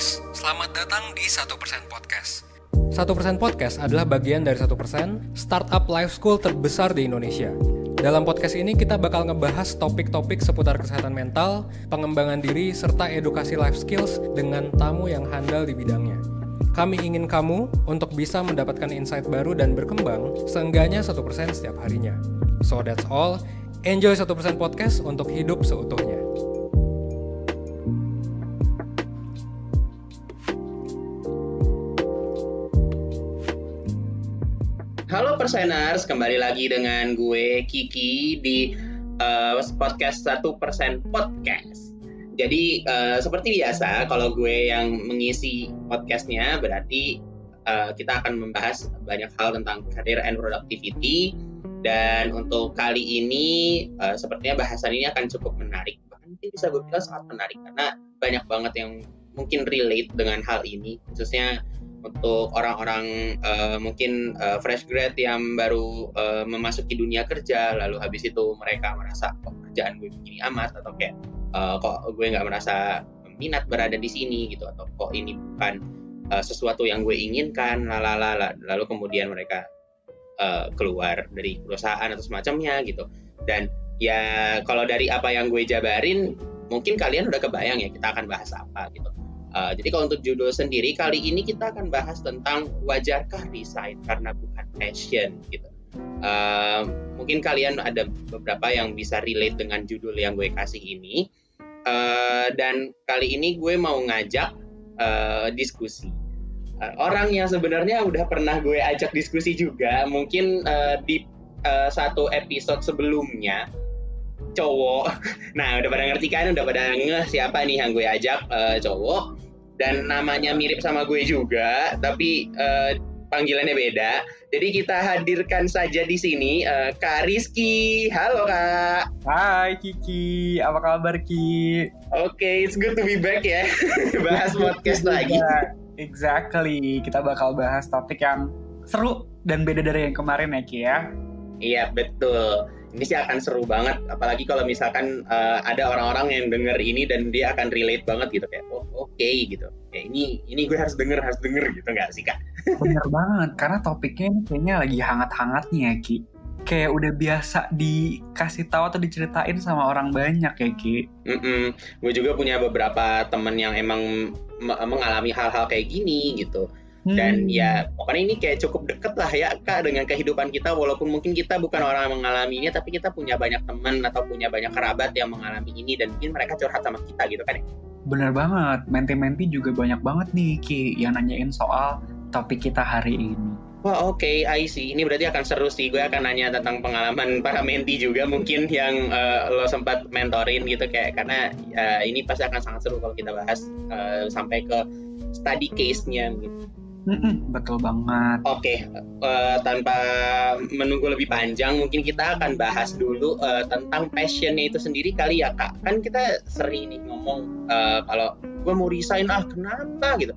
guys, selamat datang di 1% Podcast. 1% Podcast adalah bagian dari 1% startup life school terbesar di Indonesia. Dalam podcast ini kita bakal ngebahas topik-topik seputar kesehatan mental, pengembangan diri, serta edukasi life skills dengan tamu yang handal di bidangnya. Kami ingin kamu untuk bisa mendapatkan insight baru dan berkembang seenggaknya 1% setiap harinya. So that's all. Enjoy 1% Podcast untuk hidup seutuhnya. Halo Perseners, kembali lagi dengan gue Kiki di podcast 1% Podcast. Jadi seperti biasa, kalau gue yang mengisi podcastnya, berarti kita akan membahas banyak hal tentang career and productivity. Dan untuk kali ini, sepertinya bahasan ini akan cukup menarik. Bahkan bisa gue bilang sangat menarik, karena banyak banget yang mungkin relate dengan hal ini, khususnya untuk orang-orang mungkin fresh grad yang baru memasuki dunia kerja, lalu habis itu mereka merasa kok kerjaan gue begini amat, atau kayak kok gue nggak merasa minat berada di sini gitu, atau kok ini bukan sesuatu yang gue inginkan, lalu kemudian mereka keluar dari perusahaan atau semacamnya gitu. Dan ya kalau dari apa yang gue jabarin, mungkin kalian udah kebayang ya kita akan bahas apa gitu. Jadi kalau untuk judul sendiri, kali ini kita akan bahas tentang wajarkah resign karena bukan passion gitu. Mungkin kalian ada beberapa yang bisa relate dengan judul yang gue kasih ini. Dan kali ini gue mau ngajak diskusi. Orang yang sebenarnya udah pernah gue ajak diskusi juga, mungkin di satu episode sebelumnya, cowok. Nah, udah pada ngerti kan, udah pada ngeh siapa nih yang gue ajak, cowok. Dan namanya mirip sama gue juga, tapi panggilannya beda. Jadi kita hadirkan saja di sini Kak Rizky. Halo Kak. Hai Kiki, apa kabar Ki? Oke, it's good to be back ya. Bahas podcast lagi. Exactly, kita bakal bahas topik yang seru dan beda dari yang kemarin ya Ki ya. Iya betul. Ini sih akan seru banget, apalagi kalau misalkan ada orang-orang yang denger ini dan dia akan relate banget gitu, kayak oke gitu. Kayak ini gue harus denger gitu, nggak sih Kak? Bener banget, karena topiknya ini kayaknya lagi hangat-hangatnya ya Ki. Kayak udah biasa dikasih tahu atau diceritain sama orang banyak ya Ki. Gue juga punya beberapa temen yang emang mengalami hal-hal kayak gini gitu. Dan ya pokoknya ini kayak cukup deket lah ya Kak dengan kehidupan kita, walaupun mungkin kita bukan orang yang mengalaminya, tapi kita punya banyak teman atau punya banyak kerabat yang mengalami ini, dan mungkin mereka curhat sama kita gitu kan ya. Bener banget, menti-menti juga banyak banget nih Ki yang nanyain soal topik kita hari ini. Wah oke, I see. Ini berarti akan seru sih. Gue akan nanya tentang pengalaman para menti juga mungkin yang lo sempat mentorin gitu, kayak karena ini pasti akan sangat seru kalau kita bahas sampai ke study case-nya gitu. Betul banget. Oke, tanpa menunggu lebih panjang, mungkin kita akan bahas dulu tentang passion-nya itu sendiri kali ya Kak. Kan kita sering nih ngomong kalau gue mau resign, kenapa gitu.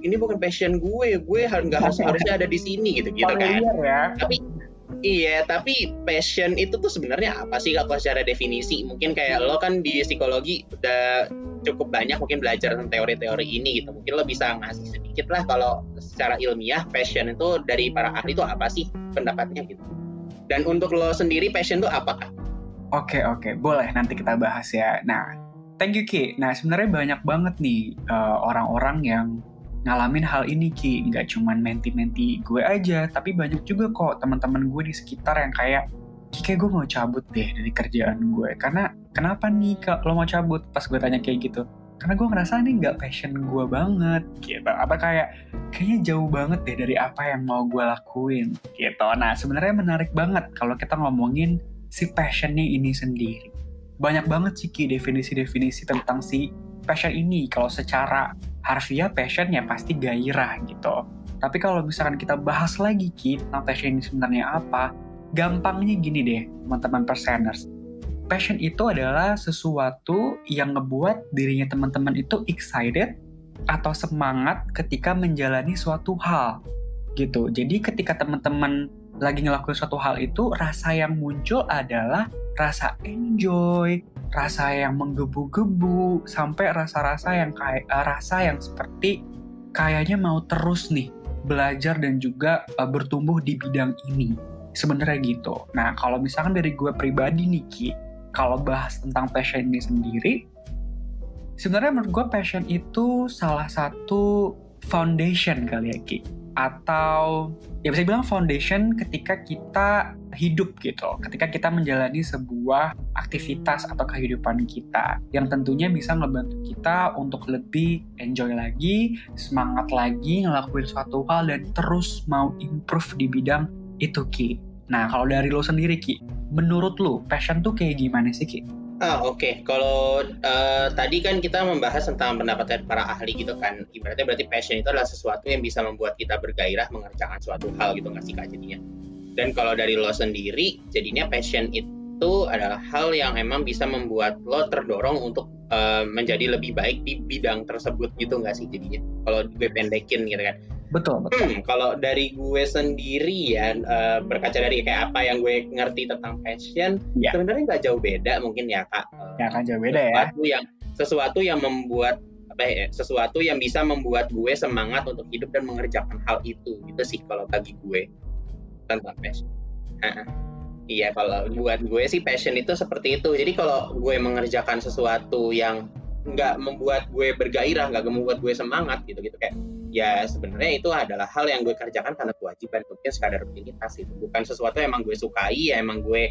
Ini bukan passion gue harusnya ada di sini gitu kan. Ya. Tapi passion itu tuh sebenarnya apa sih kalau secara definisi? Mungkin kayak lo kan di psikologi udah cukup banyak mungkin belajar tentang teori-teori ini gitu. Mungkin lo bisa ngasih sedikit lah kalau secara ilmiah passion itu dari para ahli itu apa sih pendapatnya gitu. Dan untuk lo sendiri passion itu apakah? Oke, boleh nanti kita bahas ya. Nah, thank you Ki. Nah, sebenarnya banyak banget nih orang-orang yang ngalamin hal ini Ki, nggak cuman menti-menti gue aja, tapi banyak juga kok teman-teman gue di sekitar yang kayak, Ki kayak gue mau cabut deh dari kerjaan gue. Karena kenapa nih Kak lo mau cabut? Pas gue tanya kayak gitu, karena gue ngerasa ini nggak passion gue banget gitu. Apa kayaknya jauh banget deh dari apa yang mau gue lakuin gitu. Nah sebenarnya menarik banget kalau kita ngomongin si passionnya ini sendiri. Banyak banget sih Ki definisi-definisi tentang si passion ini. Kalau secara harfiah passion ya pasti gairah gitu. Tapi kalau misalkan kita bahas lagi Ki tentang passion ini sebenarnya apa, gampangnya gini deh teman-teman Perseners. Passion itu adalah sesuatu yang ngebuat dirinya teman-teman itu excited atau semangat ketika menjalani suatu hal gitu. Jadi ketika teman-teman lagi ngelakuin suatu hal itu, rasa yang muncul adalah rasa enjoy, rasa yang menggebu-gebu, sampai rasa-rasa yang seperti kayaknya mau terus nih belajar dan juga bertumbuh di bidang ini. Sebenarnya gitu. Nah, kalau misalkan dari gue pribadi nih Ki, kalau bahas tentang passion ini sendiri, sebenarnya menurut gue passion itu salah satu foundation kali ya Ki, atau ya bisa bilang foundation ketika kita hidup gitu, ketika kita menjalani sebuah aktivitas atau kehidupan kita yang tentunya bisa ngebantu kita untuk lebih enjoy lagi, semangat lagi ngelakuin suatu hal dan terus mau improve di bidang itu Ki. Nah kalau dari lo sendiri Ki, menurut lo passion tuh kayak gimana sih Ki? Oke. Kalau tadi kan kita membahas tentang pendapat para ahli gitu kan. Ibaratnya berarti passion itu adalah sesuatu yang bisa membuat kita bergairah mengerjakan suatu hal gitu nggak sih Kak jadinya. Dan kalau dari lo sendiri, jadinya passion itu adalah hal yang emang bisa membuat lo terdorong untuk menjadi lebih baik di bidang tersebut gitu nggak sih jadinya. Kalau gue pendekin gitu kan. Betul. Kalau dari gue sendiri ya, berkaca dari kayak apa yang gue ngerti tentang passion, sebenarnya nggak jauh beda mungkin ya Kak. Ya kan jauh beda Sesuatu yang membuat sesuatu yang bisa membuat gue semangat untuk hidup dan mengerjakan hal itu. Itu sih kalau bagi gue tentang passion. Iya, kalau buat gue sih passion itu seperti itu. Jadi kalau gue mengerjakan sesuatu yang nggak membuat gue bergairah, nggak membuat gue semangat gitu kayak ya sebenarnya itu adalah hal yang gue kerjakan karena kewajiban, mungkin sekadar rutinitas itu, bukan sesuatu yang emang gue sukai, ya emang gue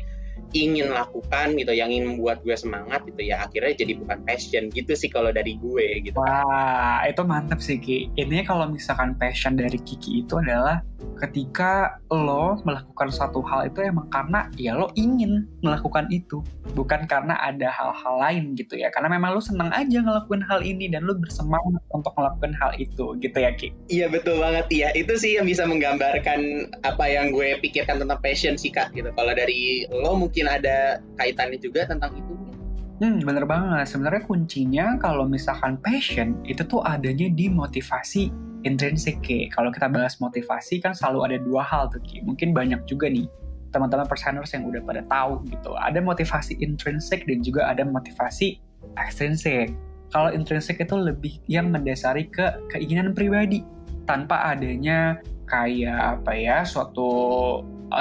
ingin lakukan gitu, yang ingin membuat gue semangat gitu ya, akhirnya jadi bukan passion gitu sih kalau dari gue gitu. Wah, itu mantep sih Ki. Intinya kalau misalkan passion dari Kiki itu adalah ketika lo melakukan suatu hal itu emang karena ya lo ingin melakukan itu, bukan karena ada hal-hal lain gitu ya, karena memang lo senang aja ngelakuin hal ini dan lo bersemangat untuk melakukan hal itu gitu ya Ki. Iya betul banget ya, itu sih yang bisa menggambarkan apa yang gue pikirkan tentang passion sih Kak gitu. Kalau dari lo mungkin ada kaitannya juga tentang itu? Bener banget. Sebenarnya kuncinya kalau misalkan passion itu tuh adanya di motivasi intrinsik Ki. Kalau kita bahas motivasi kan selalu ada dua hal tuh Ki. Mungkin banyak juga nih teman-teman perseners yang udah pada tahu gitu. Ada motivasi intrinsik dan juga ada motivasi ekstrinsik. Kalau intrinsik itu lebih yang mendasari ke keinginan pribadi tanpa adanya kayak suatu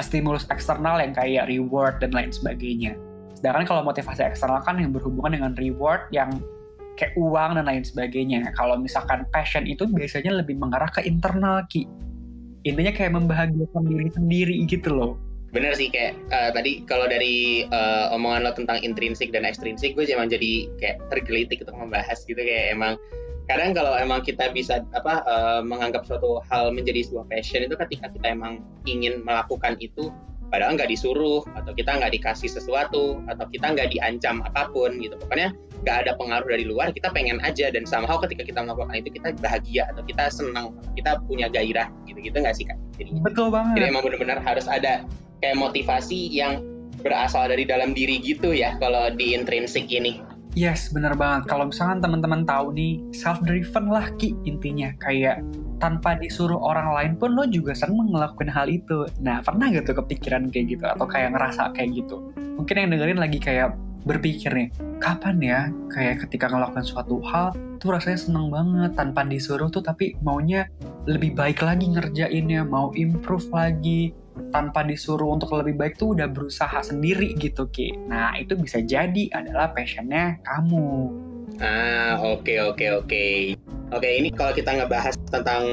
stimulus eksternal yang kayak reward dan lain sebagainya. Sedangkan kalau motivasi eksternal kan yang berhubungan dengan reward yang kayak uang dan lain sebagainya. Kalau misalkan passion itu biasanya lebih mengarah ke internal Ki. Intinya kayak membahagiakan diri sendiri gitu loh. Bener sih, kayak tadi kalau dari omongan lo tentang intrinsik dan ekstrinsik, gue emang jadi kayak tergelitik untuk membahas gitu, kayak emang kadang kalau emang kita bisa menganggap suatu hal menjadi sebuah passion itu ketika kita emang ingin melakukan itu padahal nggak disuruh, atau kita nggak dikasih sesuatu, atau kita nggak diancam apapun gitu. Pokoknya nggak ada pengaruh dari luar, kita pengen aja, dan somehow ketika kita melakukan itu kita bahagia, atau kita senang, kita punya gairah gitu nggak sih Kak? Betul banget. Jadi emang benar-benar harus ada kayak motivasi yang berasal dari dalam diri gitu ya kalau di intrinsik ini. Yes, bener banget. Kalau misalkan teman-teman tahu nih, self-driven lah Ki intinya. Kayak tanpa disuruh orang lain pun lo juga seneng ngelakuin hal itu. Nah, pernah gak tuh kepikiran kayak gitu? Atau kayak ngerasa kayak gitu? Mungkin yang dengerin lagi kayak berpikir nih, kapan ya kayak ketika ngelakuin suatu hal tuh rasanya seneng banget tanpa disuruh tuh, tapi maunya lebih baik lagi ngerjainnya, mau improve lagi, tanpa disuruh untuk lebih baik tuh udah berusaha sendiri gitu Ki. Nah itu bisa jadi adalah passionnya kamu. Oke, ini kalau kita ngebahas tentang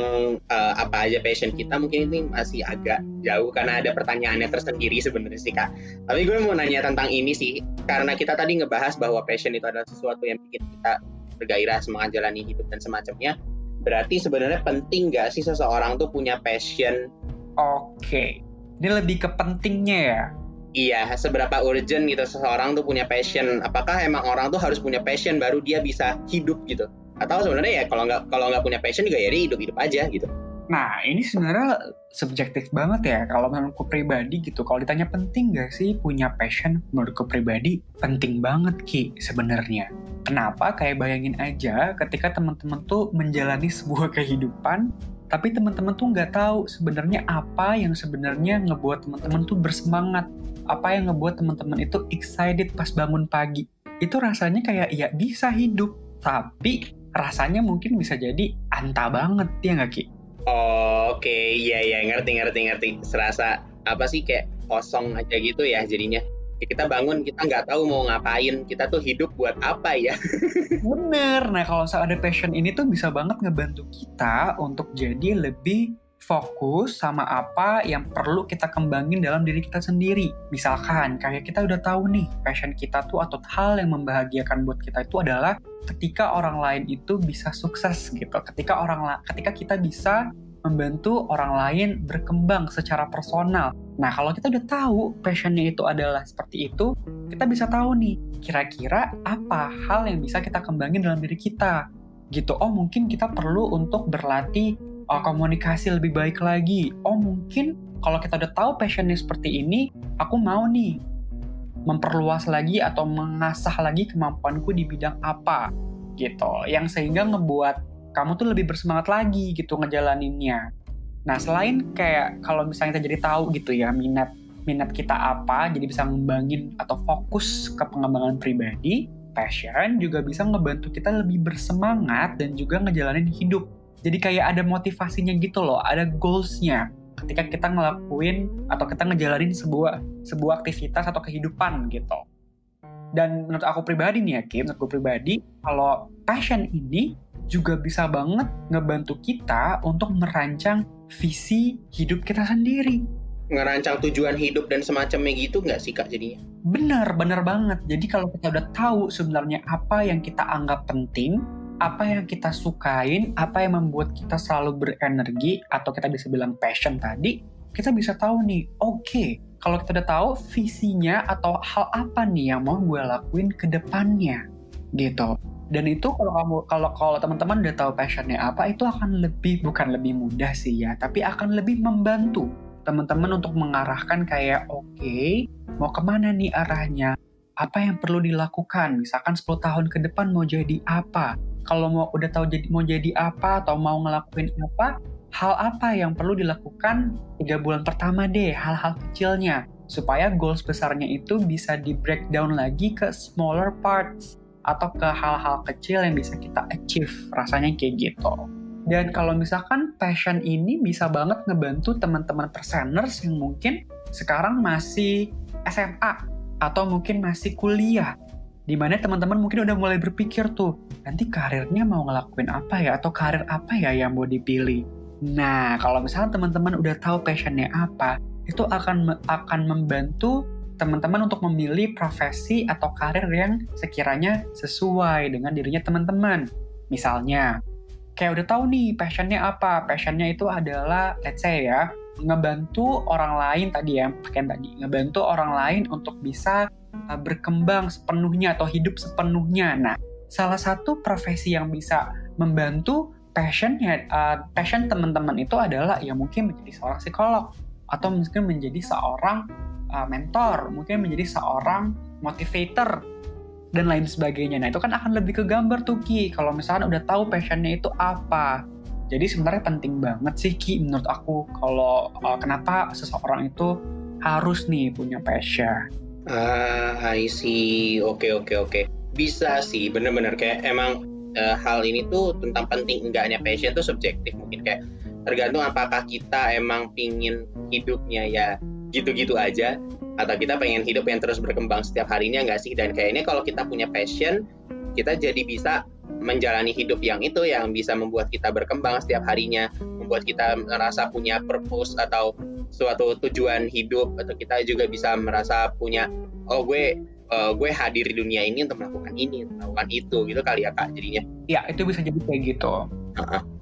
apa aja passion kita, mungkin ini masih agak jauh karena ada pertanyaannya tersendiri sebenarnya sih Kak. Tapi gue mau nanya tentang ini sih, karena kita tadi ngebahas bahwa passion itu adalah sesuatu yang bikin kita bergairah, semangat jalani hidup dan semacamnya. Berarti sebenarnya penting nggak sih seseorang tuh punya passion? Oke. Ini lebih ke pentingnya ya? Iya, seberapa urgent gitu seseorang tuh punya passion. Apakah emang orang tuh harus punya passion baru dia bisa hidup gitu? Atau sebenarnya ya kalau nggak punya passion juga ya dia hidup aja gitu? Nah, ini sebenarnya subjektif banget ya. Kalau menurutku pribadi gitu, kalau ditanya penting nggak sih punya passion, menurutku pribadi penting banget Ki sebenarnya. Kenapa? Kayak bayangin aja ketika teman-teman tuh menjalani sebuah kehidupan Tapi teman-teman tuh nggak tahu sebenarnya apa yang sebenarnya ngebuat teman-teman tuh bersemangat. Apa yang ngebuat teman-teman itu excited pas bangun pagi. Itu rasanya kayak ya bisa hidup, tapi rasanya mungkin bisa jadi anta banget, ya nggak Ki? Oke, iya, ngerti. Serasa apa sih, kayak kosong aja gitu ya jadinya. Kita bangun, kita nggak tahu mau ngapain, kita tuh hidup buat apa ya. Bener, nah kalau misalnya ada passion ini tuh bisa banget ngebantu kita untuk jadi lebih fokus sama apa yang perlu kita kembangin dalam diri kita sendiri. Misalkan kayak kita udah tahu nih, passion kita tuh atau hal yang membahagiakan buat kita itu adalah ketika orang lain itu bisa sukses gitu. Ketika kita bisa membantu orang lain berkembang secara personal. Nah, kalau kita udah tahu passionnya itu adalah seperti itu, kita bisa tahu nih, kira-kira apa hal yang bisa kita kembangin dalam diri kita. Gitu, oh mungkin kita perlu untuk berlatih komunikasi lebih baik lagi. Oh mungkin kalau kita udah tahu passionnya seperti ini, aku mau nih memperluas lagi atau mengasah lagi kemampuanku di bidang apa. Gitu, yang sehingga ngebuat kamu tuh lebih bersemangat lagi gitu ngejalaninnya. Nah, selain kayak kalau misalnya kita jadi tahu gitu ya minat kita apa, jadi bisa ngembangin atau fokus ke pengembangan pribadi, passion juga bisa ngebantu kita lebih bersemangat dan juga ngejalanin hidup. Jadi kayak ada motivasinya gitu loh, ada goals-nya ketika kita ngelakuin atau kita ngejalanin sebuah aktivitas atau kehidupan gitu. Dan menurut aku pribadi nih ya Kim, menurut aku pribadi, kalau passion ini juga bisa banget ngebantu kita untuk merancang visi hidup kita sendiri. Ngerancang tujuan hidup dan semacamnya gitu nggak sih Kak jadinya? Bener banget. Jadi kalau kita udah tahu sebenarnya apa yang kita anggap penting, apa yang kita sukain, apa yang membuat kita selalu berenergi, atau kita bisa bilang passion tadi, kita bisa tahu nih, oke, kalau kita udah tahu visinya atau hal apa nih yang mau gue lakuin ke depannya, gitu. Dan itu kalau teman-teman udah tahu passionnya apa, itu akan bukan lebih mudah sih ya, tapi akan lebih membantu teman-teman untuk mengarahkan kayak oke, mau kemana nih arahnya, apa yang perlu dilakukan, misalkan 10 tahun ke depan mau jadi apa, kalau udah tahu mau jadi apa atau mau ngelakuin apa, hal apa yang perlu dilakukan 3 bulan pertama deh, hal-hal kecilnya, supaya goals besarnya itu bisa di breakdown lagi ke smaller parts, atau ke hal-hal kecil yang bisa kita achieve, rasanya kayak gitu. Dan kalau misalkan passion ini bisa banget ngebantu teman-teman perseners yang mungkin sekarang masih SMA, atau mungkin masih kuliah, dimana teman-teman mungkin udah mulai berpikir tuh, nanti karirnya mau ngelakuin apa ya, atau karir apa ya yang mau dipilih. Nah, kalau misalkan teman-teman udah tahu passionnya apa, itu akan membantu teman-teman untuk memilih profesi atau karir yang sekiranya sesuai dengan dirinya teman-teman. Misalnya, kayak udah tahu nih passionnya apa. Passionnya itu adalah, let's say ya, ngebantu orang lain ngebantu orang lain untuk bisa berkembang sepenuhnya atau hidup sepenuhnya. Nah, salah satu profesi yang bisa membantu passion teman-teman itu adalah ya mungkin menjadi seorang psikolog, atau mungkin menjadi seorang mentor, mungkin menjadi seorang motivator, dan lain sebagainya. Nah, itu kan akan lebih ke gambar tuh Ki, kalau misalnya udah tahu passionnya itu apa. Jadi sebenarnya penting banget sih Ki, menurut aku, kalau kenapa seseorang itu harus nih punya passion. I see. Oke. Bisa sih, bener-bener kayak emang hal ini tuh tentang penting enggaknya passion tuh subjektif. Mungkin kayak tergantung apakah kita emang pingin hidupnya ya gitu-gitu aja, atau kita pengen hidup yang terus berkembang setiap harinya nggak sih. Dan kayaknya kalau kita punya passion, kita jadi bisa menjalani hidup yang itu, yang bisa membuat kita berkembang setiap harinya, membuat kita merasa punya purpose atau suatu tujuan hidup, atau kita juga bisa merasa punya, gue hadir di dunia ini untuk melakukan ini, untuk melakukan itu, gitu kali ya Kak jadinya. Ya, itu bisa jadi kayak gitu.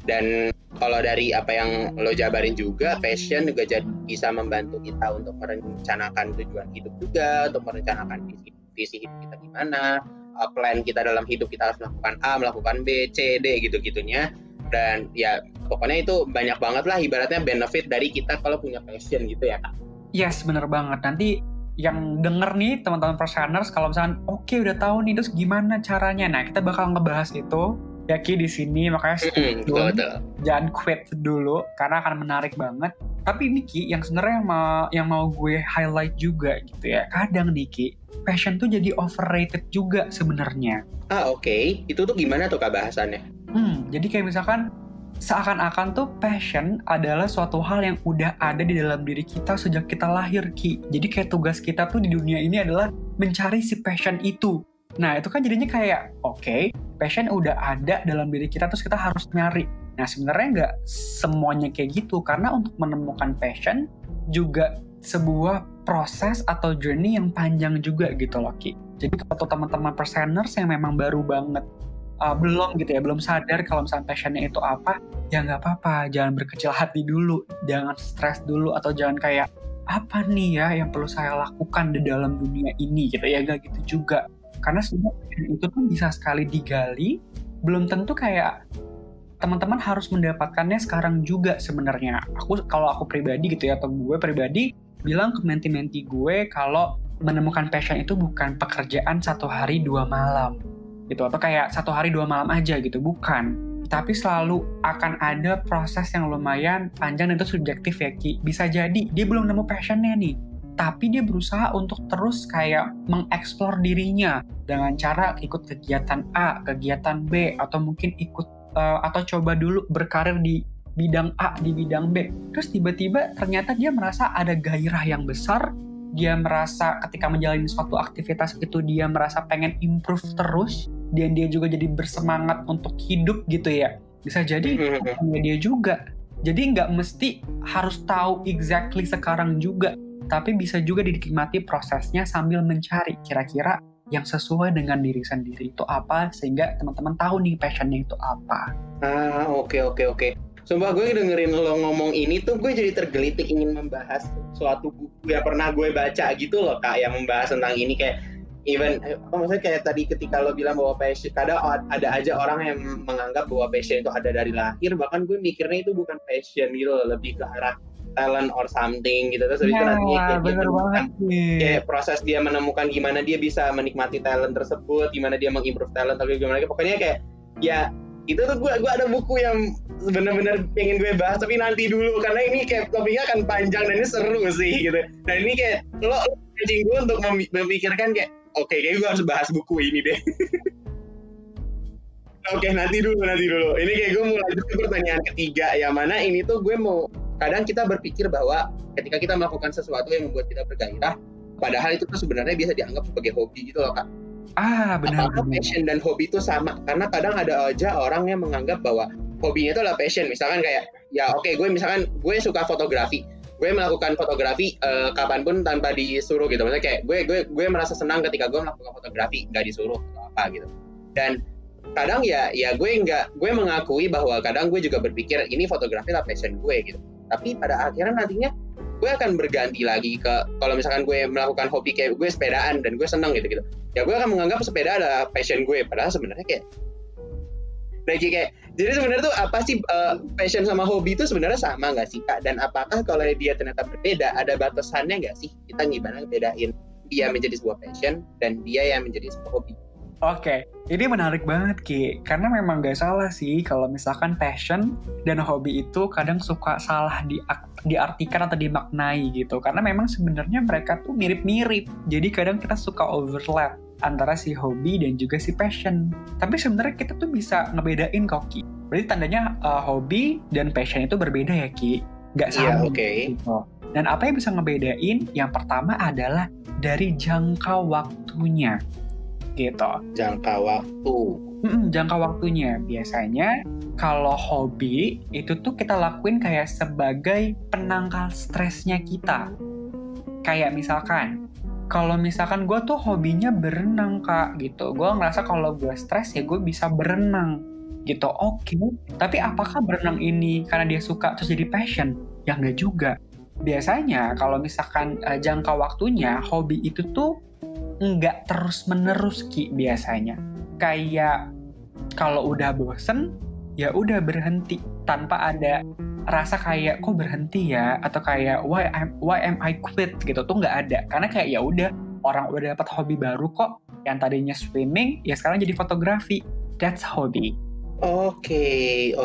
Dan kalau dari apa yang lo jabarin juga, passion juga bisa membantu kita untuk merencanakan tujuan hidup juga, untuk merencanakan visi hidup kita gimana, plan kita dalam hidup, kita harus melakukan A, melakukan B, C, D, gitu-gitunya. Dan ya pokoknya itu banyak banget lah ibaratnya benefit dari kita kalau punya passion gitu ya Kak. Yes, bener banget. Nanti yang denger nih teman-teman perseners, kalau misalnya oke udah tahu nih terus gimana caranya, nah kita bakal ngebahas itu ya Ki di sini, makanya betul. Jangan quit dulu karena akan menarik banget. Tapi ini Ki, yang sebenarnya yang mau gue highlight juga gitu ya. Kadang nih Ki, passion tuh jadi overrated juga sebenarnya. Oke. Itu tuh gimana tuh Kak bahasannya? Jadi kayak misalkan seakan-akan tuh passion adalah suatu hal yang udah ada di dalam diri kita sejak kita lahir Ki. Jadi kayak tugas kita tuh di dunia ini adalah mencari si passion itu. Nah itu kan jadinya kayak oke, passion udah ada dalam diri kita terus kita harus nyari. Nah sebenarnya nggak semuanya kayak gitu, karena untuk menemukan passion juga sebuah proses atau journey yang panjang juga gitu loh Ki. Jadi kalau teman-teman perseners yang memang baru banget belum sadar kalau misalnya passionnya itu apa, ya nggak apa-apa, jangan berkecil hati dulu, jangan stres dulu, atau jangan kayak apa nih ya yang perlu saya lakukan di dalam dunia ini gitu ya, nggak gitu juga. Karena sebenarnya itu tuh bisa sekali digali, belum tentu kayak teman-teman harus mendapatkannya sekarang juga sebenarnya. Kalau aku pribadi gitu ya, atau gue pribadi bilang ke menti-menti gue kalau menemukan passion itu bukan pekerjaan 1 hari 2 malam gitu, atau kayak 1 hari 2 malam aja gitu, bukan. Tapi selalu akan ada proses yang lumayan panjang dan itu subjektif ya Ki. Bisa jadi dia belum nemu passionnya nih, tapi dia berusaha untuk terus kayak mengeksplor dirinya dengan cara ikut kegiatan A, kegiatan B, atau mungkin ikut atau coba dulu berkarir di bidang A, di bidang B. Terus tiba-tiba ternyata dia merasa ada gairah yang besar, dia merasa ketika menjalani suatu aktivitas itu dia merasa pengen improve terus, dan dia juga jadi bersemangat untuk hidup gitu ya. Bisa jadi dia juga. Jadi nggak mesti harus tahu exactly sekarang juga, tapi bisa juga dinikmati prosesnya sambil mencari kira-kira yang sesuai dengan diri sendiri itu apa, sehingga teman-teman tahu nih passionnya itu apa. Oke. Sumpah gue dengerin lo ngomong ini tuh gue jadi tergelitik ingin membahas suatu buku yang pernah gue baca gitu loh Kak, yang membahas tentang ini. Kayak maksudnya kayak tadi ketika lo bilang bahwa passion, kadang ada aja orang yang menganggap bahwa passion itu ada dari lahir, bahkan gue mikirnya itu bukan passion gitu loh, lebih ke arah talent or something gitu. Terus itu nantinya kayak proses dia menemukan gimana dia bisa menikmati talent tersebut, gimana dia mengimprove talent, tapi gimana pokoknya kayak ya itu tuh gue ada buku yang benar-benar pengen gue bahas, tapi nanti dulu karena ini kayak topiknya akan panjang dan ini seru sih gitu. Dan ini kayak lo pancing gue untuk memikirkan kayak oke, kayak gue harus bahas buku ini deh. Oke, nanti dulu. Ini kayak gue mulai ke pertanyaan ketiga, yang mana ini tuh gue mau, kadang kita berpikir bahwa ketika kita melakukan sesuatu yang membuat kita bergairah, padahal itu tuh sebenarnya bisa dianggap sebagai hobi gitu loh Kak. Benar. Apakah passion dan hobi itu sama? Karena kadang ada aja orang yang menganggap bahwa hobinya itu adalah passion. Misalkan kayak, ya oke, gue suka fotografi. Gue melakukan fotografi kapanpun tanpa disuruh gitu. Maksudnya kayak gue merasa senang ketika gue melakukan fotografi, nggak disuruh atau apa gitu. Dan kadang ya gue mengakui bahwa kadang gue juga berpikir ini fotografi lah passion gue gitu. Tapi pada akhirnya nantinya gue akan berganti lagi ke, kalau misalkan gue melakukan hobi kayak gue sepedaan dan gue seneng gitu, ya gue akan menganggap sepeda adalah passion gue, padahal sebenarnya kayak jadi sebenarnya tuh apa sih passion sama hobi itu sebenarnya sama nggak sih Kak? Dan apakah kalau dia ternyata berbeda, ada batasannya nggak sih? Kita gimana bedain dia menjadi sebuah passion dan dia yang menjadi sebuah hobi? Oke, ini menarik banget Ki, karena memang gak salah sih kalau misalkan passion dan hobi itu kadang suka salah diartikan atau dimaknai gitu, karena memang sebenarnya mereka tuh mirip-mirip, jadi kadang kita suka overlap antara si hobi dan juga si passion. Tapi sebenarnya kita tuh bisa ngebedain kok Ki, berarti tandanya hobi dan passion itu berbeda ya Ki, gak sama gitu. Dan apa yang bisa ngebedain, yang pertama adalah dari jangka waktunya gitu. Jangka waktunya biasanya kalau hobi itu tuh kita lakuin kayak sebagai penangkal stresnya kita. Kayak misalkan kalau misalkan gue tuh hobinya berenang Kak gitu, gue ngerasa kalau gue stres ya gue bisa berenang gitu. Oke, tapi apakah berenang ini karena dia suka terus jadi passion? Ya enggak juga. Biasanya kalau misalkan jangka waktunya, hobi itu tuh nggak terus-menerus Ki biasanya. Kayak kalau udah bosen, ya udah berhenti tanpa ada rasa kayak kok berhenti ya, atau kayak why am I quit gitu tuh nggak ada. Karena kayak ya udah, orang udah dapat hobi baru kok, yang tadinya swimming ya sekarang jadi fotografi. That's hobi. Oke.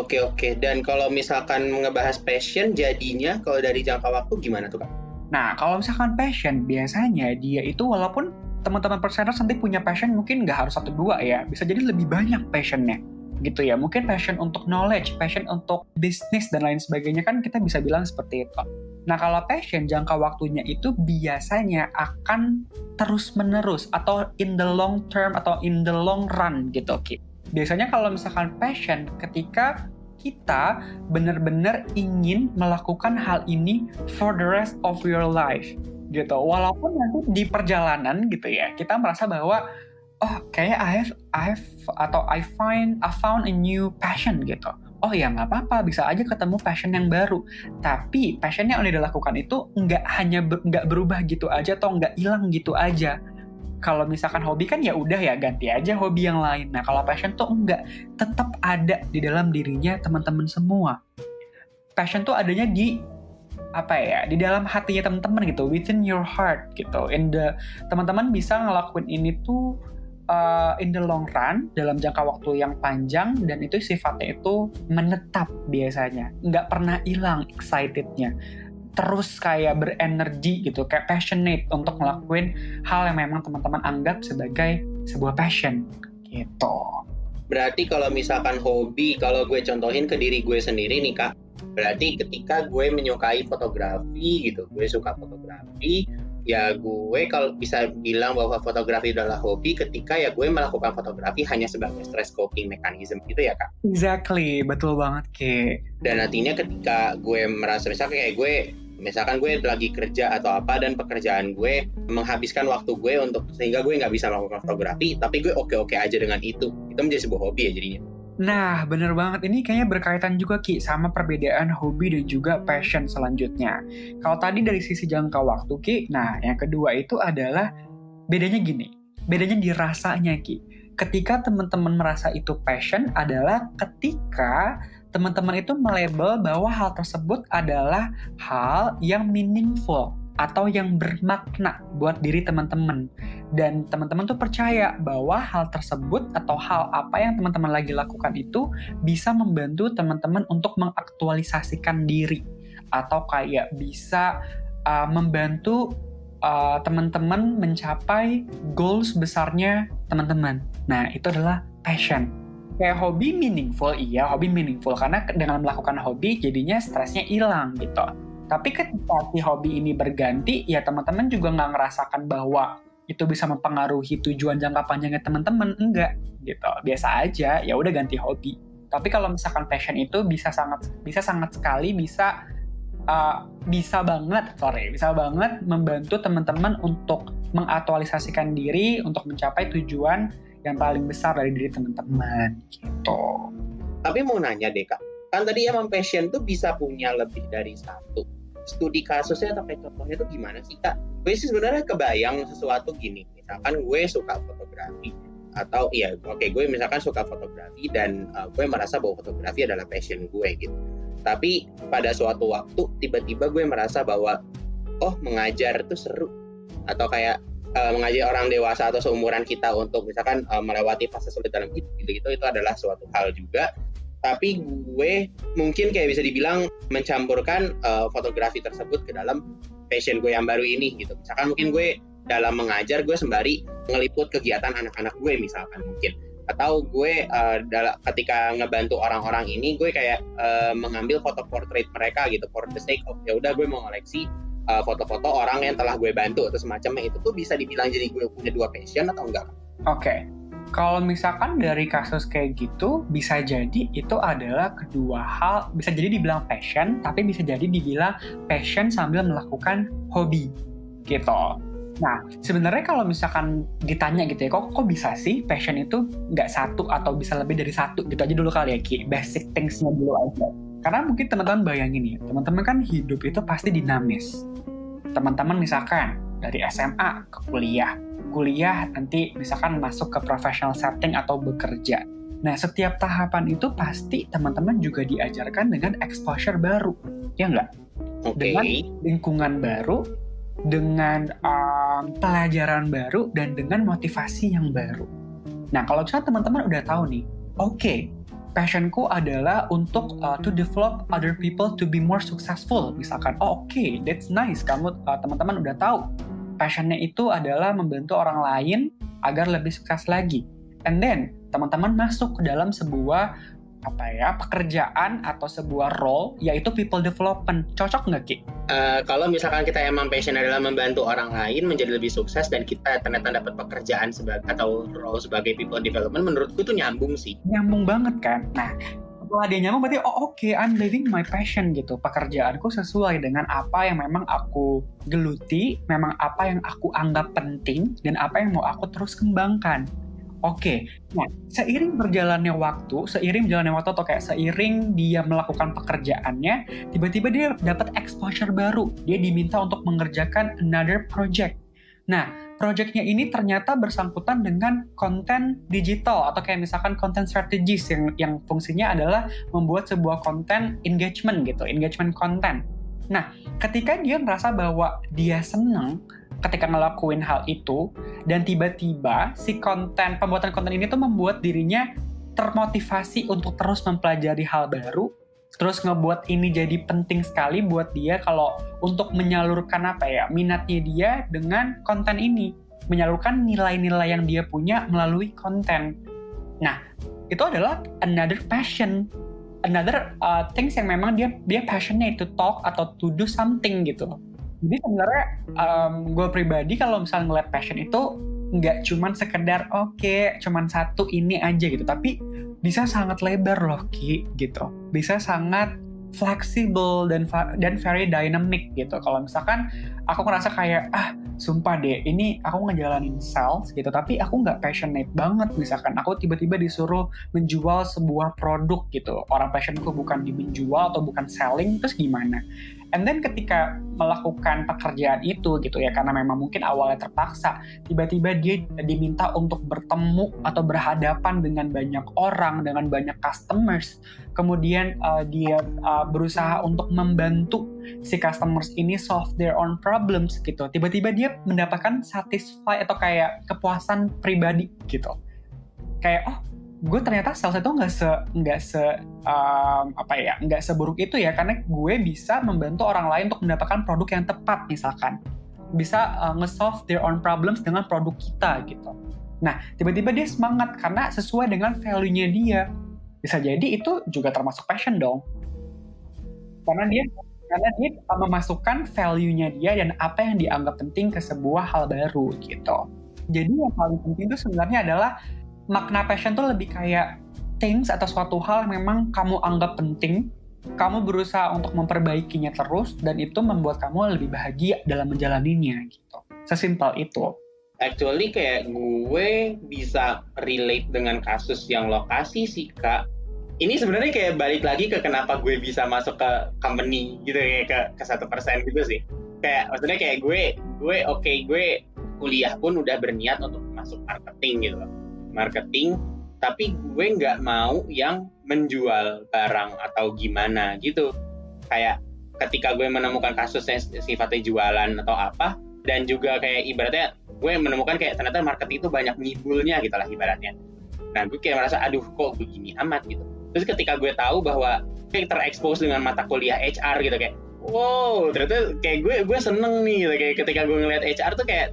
Dan kalau misalkan ngebahas passion, jadinya kalau dari jangka waktu gimana tuh Kak? Nah, kalau misalkan passion, biasanya dia itu walaupun teman-teman perseners nanti punya passion mungkin nggak harus 1-2 ya, bisa jadi lebih banyak passionnya gitu ya. Mungkin passion untuk knowledge, passion untuk bisnis dan lain sebagainya kan kita bisa bilang seperti itu. Nah, kalau passion jangka waktunya itu biasanya akan terus-menerus atau in the long term atau in the long run gitu, Ki. Biasanya kalau misalkan passion ketika kita benar-benar ingin melakukan hal ini for the rest of your life gitu. Walaupun nanti di perjalanan gitu ya, kita merasa bahwa kayak I found a new passion gitu. Oh ya nggak apa-apa, bisa aja ketemu passion yang baru. Tapi passion yang udah dilakukan itu nggak berubah gitu aja atau nggak hilang gitu aja. Kalau misalkan hobi kan ya udah ya ganti aja hobi yang lain. Nah kalau passion tuh enggak, tetap ada di dalam dirinya teman-teman semua. Passion tuh adanya di dalam hatinya teman-teman gitu, within your heart gitu. Teman-teman bisa ngelakuin ini tuh in the long run, dalam jangka waktu yang panjang, dan itu sifatnya itu menetap biasanya, nggak pernah hilang excitednya. Terus kayak berenergi gitu, kayak passionate untuk ngelakuin hal yang memang teman-teman anggap sebagai sebuah passion gitu. Berarti kalau misalkan hobi, kalau gue contohin ke diri gue sendiri nih Kak, berarti ketika gue menyukai fotografi gitu, gue suka fotografi, ya gue kalau bisa bilang bahwa fotografi adalah hobi ketika ya gue melakukan fotografi hanya sebagai stress coping mechanism gitu ya Kak? Exactly, betul banget Ki. Dan nantinya ketika gue merasa misalkan gue lagi kerja atau apa dan pekerjaan gue menghabiskan waktu gue sehingga gue nggak bisa melakukan fotografi, tapi gue oke-oke aja dengan itu menjadi sebuah hobi ya jadinya. Nah, bener banget. Ini kayaknya berkaitan juga, Ki, sama perbedaan hobi dan juga passion selanjutnya. Kalau tadi dari sisi jangka waktu, Ki, nah yang kedua itu adalah bedanya gini. Bedanya di rasanya, Ki. Ketika teman-teman merasa itu passion adalah ketika teman-teman itu melabel bahwa hal tersebut adalah hal yang meaningful atau yang bermakna buat diri teman-teman. Dan teman-teman tuh percaya bahwa hal tersebut atau hal apa yang teman-teman lagi lakukan itu bisa membantu teman-teman untuk mengaktualisasikan diri. Atau kayak bisa membantu teman-teman mencapai goals besarnya teman-teman. Nah, itu adalah passion. Kayak hobi meaningful, iya hobi meaningful. Karena dengan melakukan hobi jadinya stresnya hilang gitu. Tapi ketika si hobi ini berganti, ya teman-teman juga nggak ngerasakan bahwa itu bisa mempengaruhi tujuan jangka panjangnya teman-teman. Enggak, gitu. Biasa aja, ya udah ganti hobi. Tapi kalau misalkan passion itu bisa sangat sekali bisa banget membantu teman-teman untuk mengaktualisasikan diri untuk mencapai tujuan yang paling besar dari diri teman-teman gitu. Tapi mau nanya deh Kak, kan tadi emang passion tuh bisa punya lebih dari satu. Studi kasusnya atau kayak contohnya tuh gimana sih Kak? Gue sih sebenarnya kebayang sesuatu gini, misalkan gue suka fotografi atau gue misalkan suka fotografi dan gue merasa bahwa fotografi adalah passion gue gitu. Tapi pada suatu waktu tiba-tiba gue merasa bahwa mengajar tuh seru, atau kayak mengajar orang dewasa atau seumuran kita untuk misalkan melewati fase sulit dalam hidup gitu, itu adalah suatu hal juga. Tapi gue mungkin kayak bisa dibilang mencampurkan fotografi tersebut ke dalam passion gue yang baru ini gitu. Misalkan mungkin gue dalam mengajar gue sembari ngeliput kegiatan anak-anak gue misalkan mungkin. Atau gue ketika ngebantu orang-orang ini gue kayak mengambil foto portrait mereka gitu for the sake of ya udah gue mau ngoleksi foto-foto orang yang telah gue bantu atau semacamnya. Itu tuh bisa dibilang jadi gue punya dua passion atau enggak? Oke. Kalau misalkan dari kasus kayak gitu, bisa jadi itu adalah kedua hal, bisa jadi dibilang passion, tapi bisa jadi dibilang passion sambil melakukan hobi, gitu. Nah, sebenarnya kalau misalkan ditanya gitu ya, kok bisa sih passion itu nggak satu atau bisa lebih dari satu, gitu aja dulu kali ya, Ki. Basic things-nya dulu aja. Karena mungkin teman-teman bayangin ya, teman-teman kan hidup itu pasti dinamis. Teman-teman misalkan dari SMA ke kuliah nanti misalkan masuk ke professional setting atau bekerja. Nah, setiap tahapan itu pasti teman-teman juga diajarkan dengan exposure baru, ya nggak? Okay. Dengan lingkungan baru, dengan pelajaran baru, dan dengan motivasi yang baru. Nah, kalau misalnya teman-teman udah tahu nih, oke, passionku adalah untuk to develop other people to be more successful. Misalkan, okay, that's nice. Kamu teman-teman udah tahu. Passionnya itu adalah membantu orang lain agar lebih sukses lagi. And then, teman-teman masuk ke dalam sebuah pekerjaan atau sebuah role, yaitu people development. Cocok nggak, Ki? Kalau misalkan kita emang passion adalah membantu orang lain menjadi lebih sukses dan kita ternyata dapat pekerjaan atau role sebagai people development, menurutku itu nyambung sih. Nyambung banget kan? Nah, setelah dia nyambung berarti okay, I'm living my passion gitu. Pekerjaanku sesuai dengan apa yang memang aku geluti, memang apa yang aku anggap penting, dan apa yang mau aku terus kembangkan. Oke, nah seiring berjalannya waktu atau kayak seiring dia melakukan pekerjaannya, tiba-tiba dia dapat exposure baru. Dia diminta untuk mengerjakan another project. Nah, projectnya ini ternyata bersangkutan dengan konten digital atau kayak misalkan content strategies yang fungsinya adalah membuat sebuah konten engagement gitu, engagement content. Nah, ketika dia merasa bahwa dia senang ketika ngelakuin hal itu, dan tiba-tiba si pembuatan konten ini tuh membuat dirinya termotivasi untuk terus mempelajari hal baru, terus ngebuat ini jadi penting sekali buat dia kalau untuk menyalurkan minatnya dia dengan konten ini, menyalurkan nilai-nilai yang dia punya melalui konten. Nah, itu adalah another passion, another things yang memang dia passionnya to talk atau to do something gitu. Jadi sebenarnya gue pribadi kalau misalnya ngeliat passion itu nggak cuman sekedar cuman satu ini aja gitu, tapi bisa sangat lebar loh Ki gitu, bisa sangat fleksibel dan very dynamic gitu. Kalau misalkan aku ngerasa kayak sumpah deh ini aku ngejalanin sales gitu, tapi aku nggak passionate banget, misalkan aku tiba-tiba disuruh menjual sebuah produk gitu, orang passionku bukan di menjual atau bukan selling, terus gimana? And then ketika melakukan pekerjaan itu gitu ya, karena memang mungkin awalnya terpaksa, tiba-tiba dia diminta untuk bertemu atau berhadapan dengan banyak orang, dengan banyak customers, kemudian dia berusaha untuk membantu si customers ini solve their own problems gitu. Tiba-tiba dia mendapatkan satisfy atau kayak kepuasan pribadi gitu. Kayak gue ternyata sales itu nggak seburuk itu ya, karena gue bisa membantu orang lain untuk mendapatkan produk yang tepat, misalkan bisa nge-solve their own problems dengan produk kita gitu. Nah, tiba-tiba dia semangat karena sesuai dengan value-nya dia. Bisa jadi itu juga termasuk passion dong, karena dia memasukkan value-nya dia dan apa yang dianggap penting ke sebuah hal baru gitu. Jadi yang paling penting itu sebenarnya adalah makna passion tuh lebih kayak things atau suatu hal yang memang kamu anggap penting, kamu berusaha untuk memperbaikinya terus, dan itu membuat kamu lebih bahagia dalam menjalaninya gitu. Sesimpel itu. Actually kayak gue bisa relate dengan kasus yang lokasi sih Kak. Ini sebenarnya kayak balik lagi ke kenapa gue bisa masuk ke company gitu ya, ke 1% gitu sih. Kayak maksudnya kayak gue kuliah pun udah berniat untuk masuk marketing gitu loh. Marketing, tapi gue nggak mau yang menjual barang atau gimana gitu. Kayak ketika gue menemukan kasus yang sifatnya jualan atau apa, dan juga kayak ibaratnya gue menemukan kayak ternyata marketing itu banyak ngibulnya gitu lah ibaratnya. Nah gue kayak merasa kok begini amat gitu. Terus ketika gue tahu bahwa kayak terekspos dengan mata kuliah HR gitu, kayak wow ternyata kayak gue seneng nih gitu. Kayak ketika gue ngeliat HR tuh kayak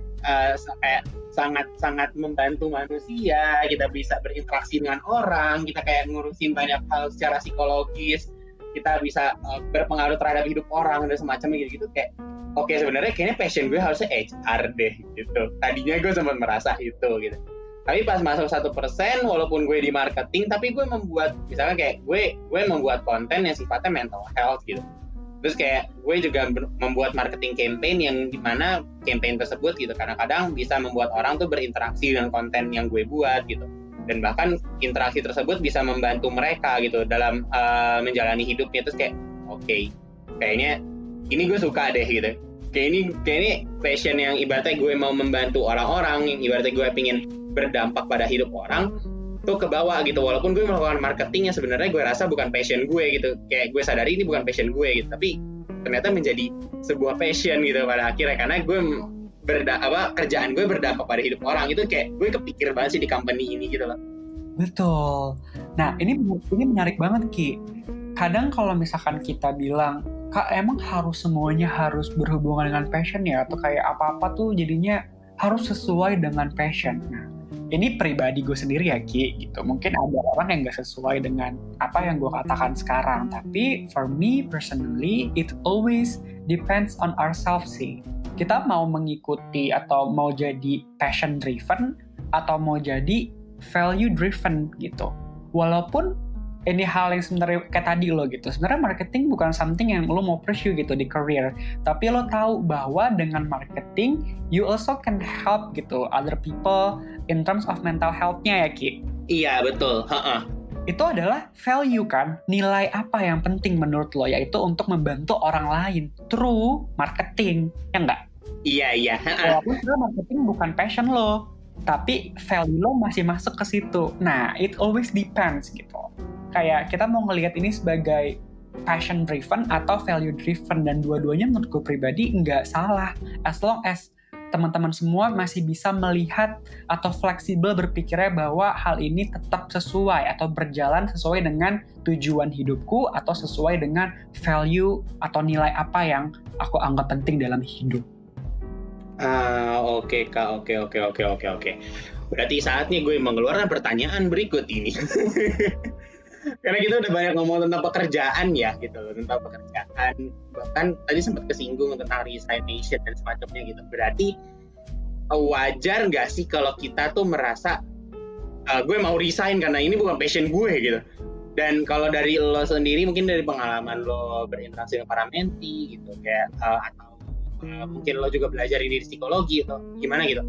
sangat membantu manusia, kita bisa berinteraksi dengan orang, kita kayak ngurusin banyak hal secara psikologis, kita bisa berpengaruh terhadap hidup orang dan semacamnya gitu kayak sebenarnya kayaknya passion gue harusnya HR deh gitu. Tadinya gue sempat merasa itu gitu. Tapi pas masuk 1%, walaupun gue di marketing, tapi gue membuat, misalkan kayak gue membuat konten yang sifatnya mental health gitu. Terus kayak gue juga membuat marketing campaign yang dimana campaign tersebut gitu kadang-kadang bisa membuat orang tuh berinteraksi dengan konten yang gue buat gitu. Dan bahkan interaksi tersebut bisa membantu mereka gitu dalam menjalani hidupnya. Terus kayak kayaknya ini gue suka deh gitu. Kayak ini passion yang ibaratnya gue mau membantu orang-orang, yang ibaratnya gue pengen berdampak pada hidup orang tuh ke bawah gitu. Walaupun gue melakukan marketing yang sebenarnya gue rasa bukan passion gue gitu, kayak gue sadari ini bukan passion gue gitu, tapi ternyata menjadi sebuah passion gitu pada akhirnya, karena gue kerjaan gue berdampak pada hidup orang. Itu kayak gue kepikir banget sih di company ini gitu loh. Betul. Nah, ini menarik banget, Ki. Kadang kalau misalkan kita bilang, Kak, emang semuanya harus berhubungan dengan passion ya? Atau kayak apa-apa tuh jadinya harus sesuai dengan passion. Nah, ini pribadi gue sendiri ya, Ki, gitu. Mungkin ada orang yang gak sesuai dengan apa yang gue katakan sekarang. Tapi for me personally, it always depends on ourselves sih. Kita mau mengikuti atau mau jadi passion driven atau mau jadi value driven gitu. Walaupun ini hal yang sebenarnya kayak tadi lo gitu. Sebenarnya marketing bukan something yang lo mau pursue gitu di career. Tapi lo tahu bahwa dengan marketing, you also can help gitu other people in terms of mental health-nya ya, Ki. Iya, betul. Itu adalah value kan, nilai apa yang penting menurut lo, yaitu untuk membantu orang lain through marketing, ya nggak? Iya. Walaupun sebenarnya marketing bukan passion lo, tapi value lo masih masuk ke situ. Nah, it always depends gitu. Kayak kita mau ngelihat ini sebagai passion driven atau value driven, dan dua-duanya menurut gue pribadi nggak salah as long as teman-teman semua masih bisa melihat atau fleksibel berpikirnya bahwa hal ini tetap sesuai atau berjalan sesuai dengan tujuan hidupku atau sesuai dengan value atau nilai apa yang aku anggap penting dalam hidup. Oke Kak, oke. Berarti saatnya gue mengeluarkan pertanyaan berikut ini. Karena kita udah banyak ngomong tentang pekerjaan ya, gitu loh, tentang pekerjaan. Bahkan tadi sempat kesinggung tentang resignation dan semacamnya gitu. Berarti wajar nggak sih kalau kita tuh merasa gue mau resign karena ini bukan passion gue gitu. Dan kalau dari lo sendiri, mungkin dari pengalaman lo berinteraksi dengan para menti gitu, kayak atau mungkin lo juga belajar ini di psikologi atau gimana gitu.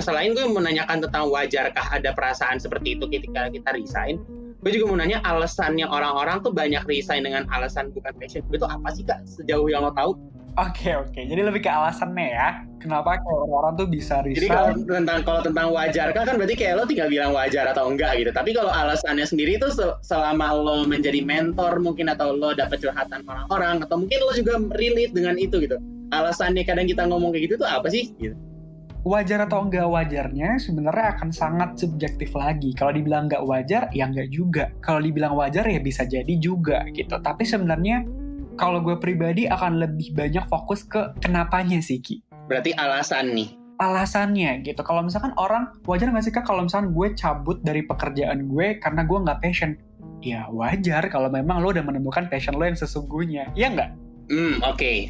Selain gue menanyakan tentang wajarkah ada perasaan seperti itu ketika kita resign, gue juga mau nanya alasannya orang-orang tuh banyak resign dengan alasan bukan passion. Itu apa sih Kak, sejauh yang lo tahu? Oke. Jadi lebih ke alasannya ya. Kenapa kayak orang-orang tuh bisa resign? Jadi kalau tentang wajar kan berarti kayak lo tinggal bilang wajar atau enggak gitu. Tapi kalau alasannya sendiri itu selama lo menjadi mentor mungkin, atau lo dapet curhatan orang-orang, atau mungkin lo juga relate dengan itu gitu. Alasannya kadang kita ngomong kayak gitu tuh apa sih gitu? Wajar atau enggak wajarnya sebenarnya akan sangat subjektif lagi. Kalau dibilang enggak wajar, ya enggak juga. Kalau dibilang wajar, ya bisa jadi juga gitu. Tapi sebenarnya kalau gue pribadi akan lebih banyak fokus ke kenapanya sih, Ki. Berarti alasan nih. Alasannya gitu. Kalau misalkan orang, wajar nggak sih Kak kalau misalkan gue cabut dari pekerjaan gue karena gue nggak passion? Ya wajar kalau memang lo udah menemukan passion lo yang sesungguhnya. Iya nggak? Oke.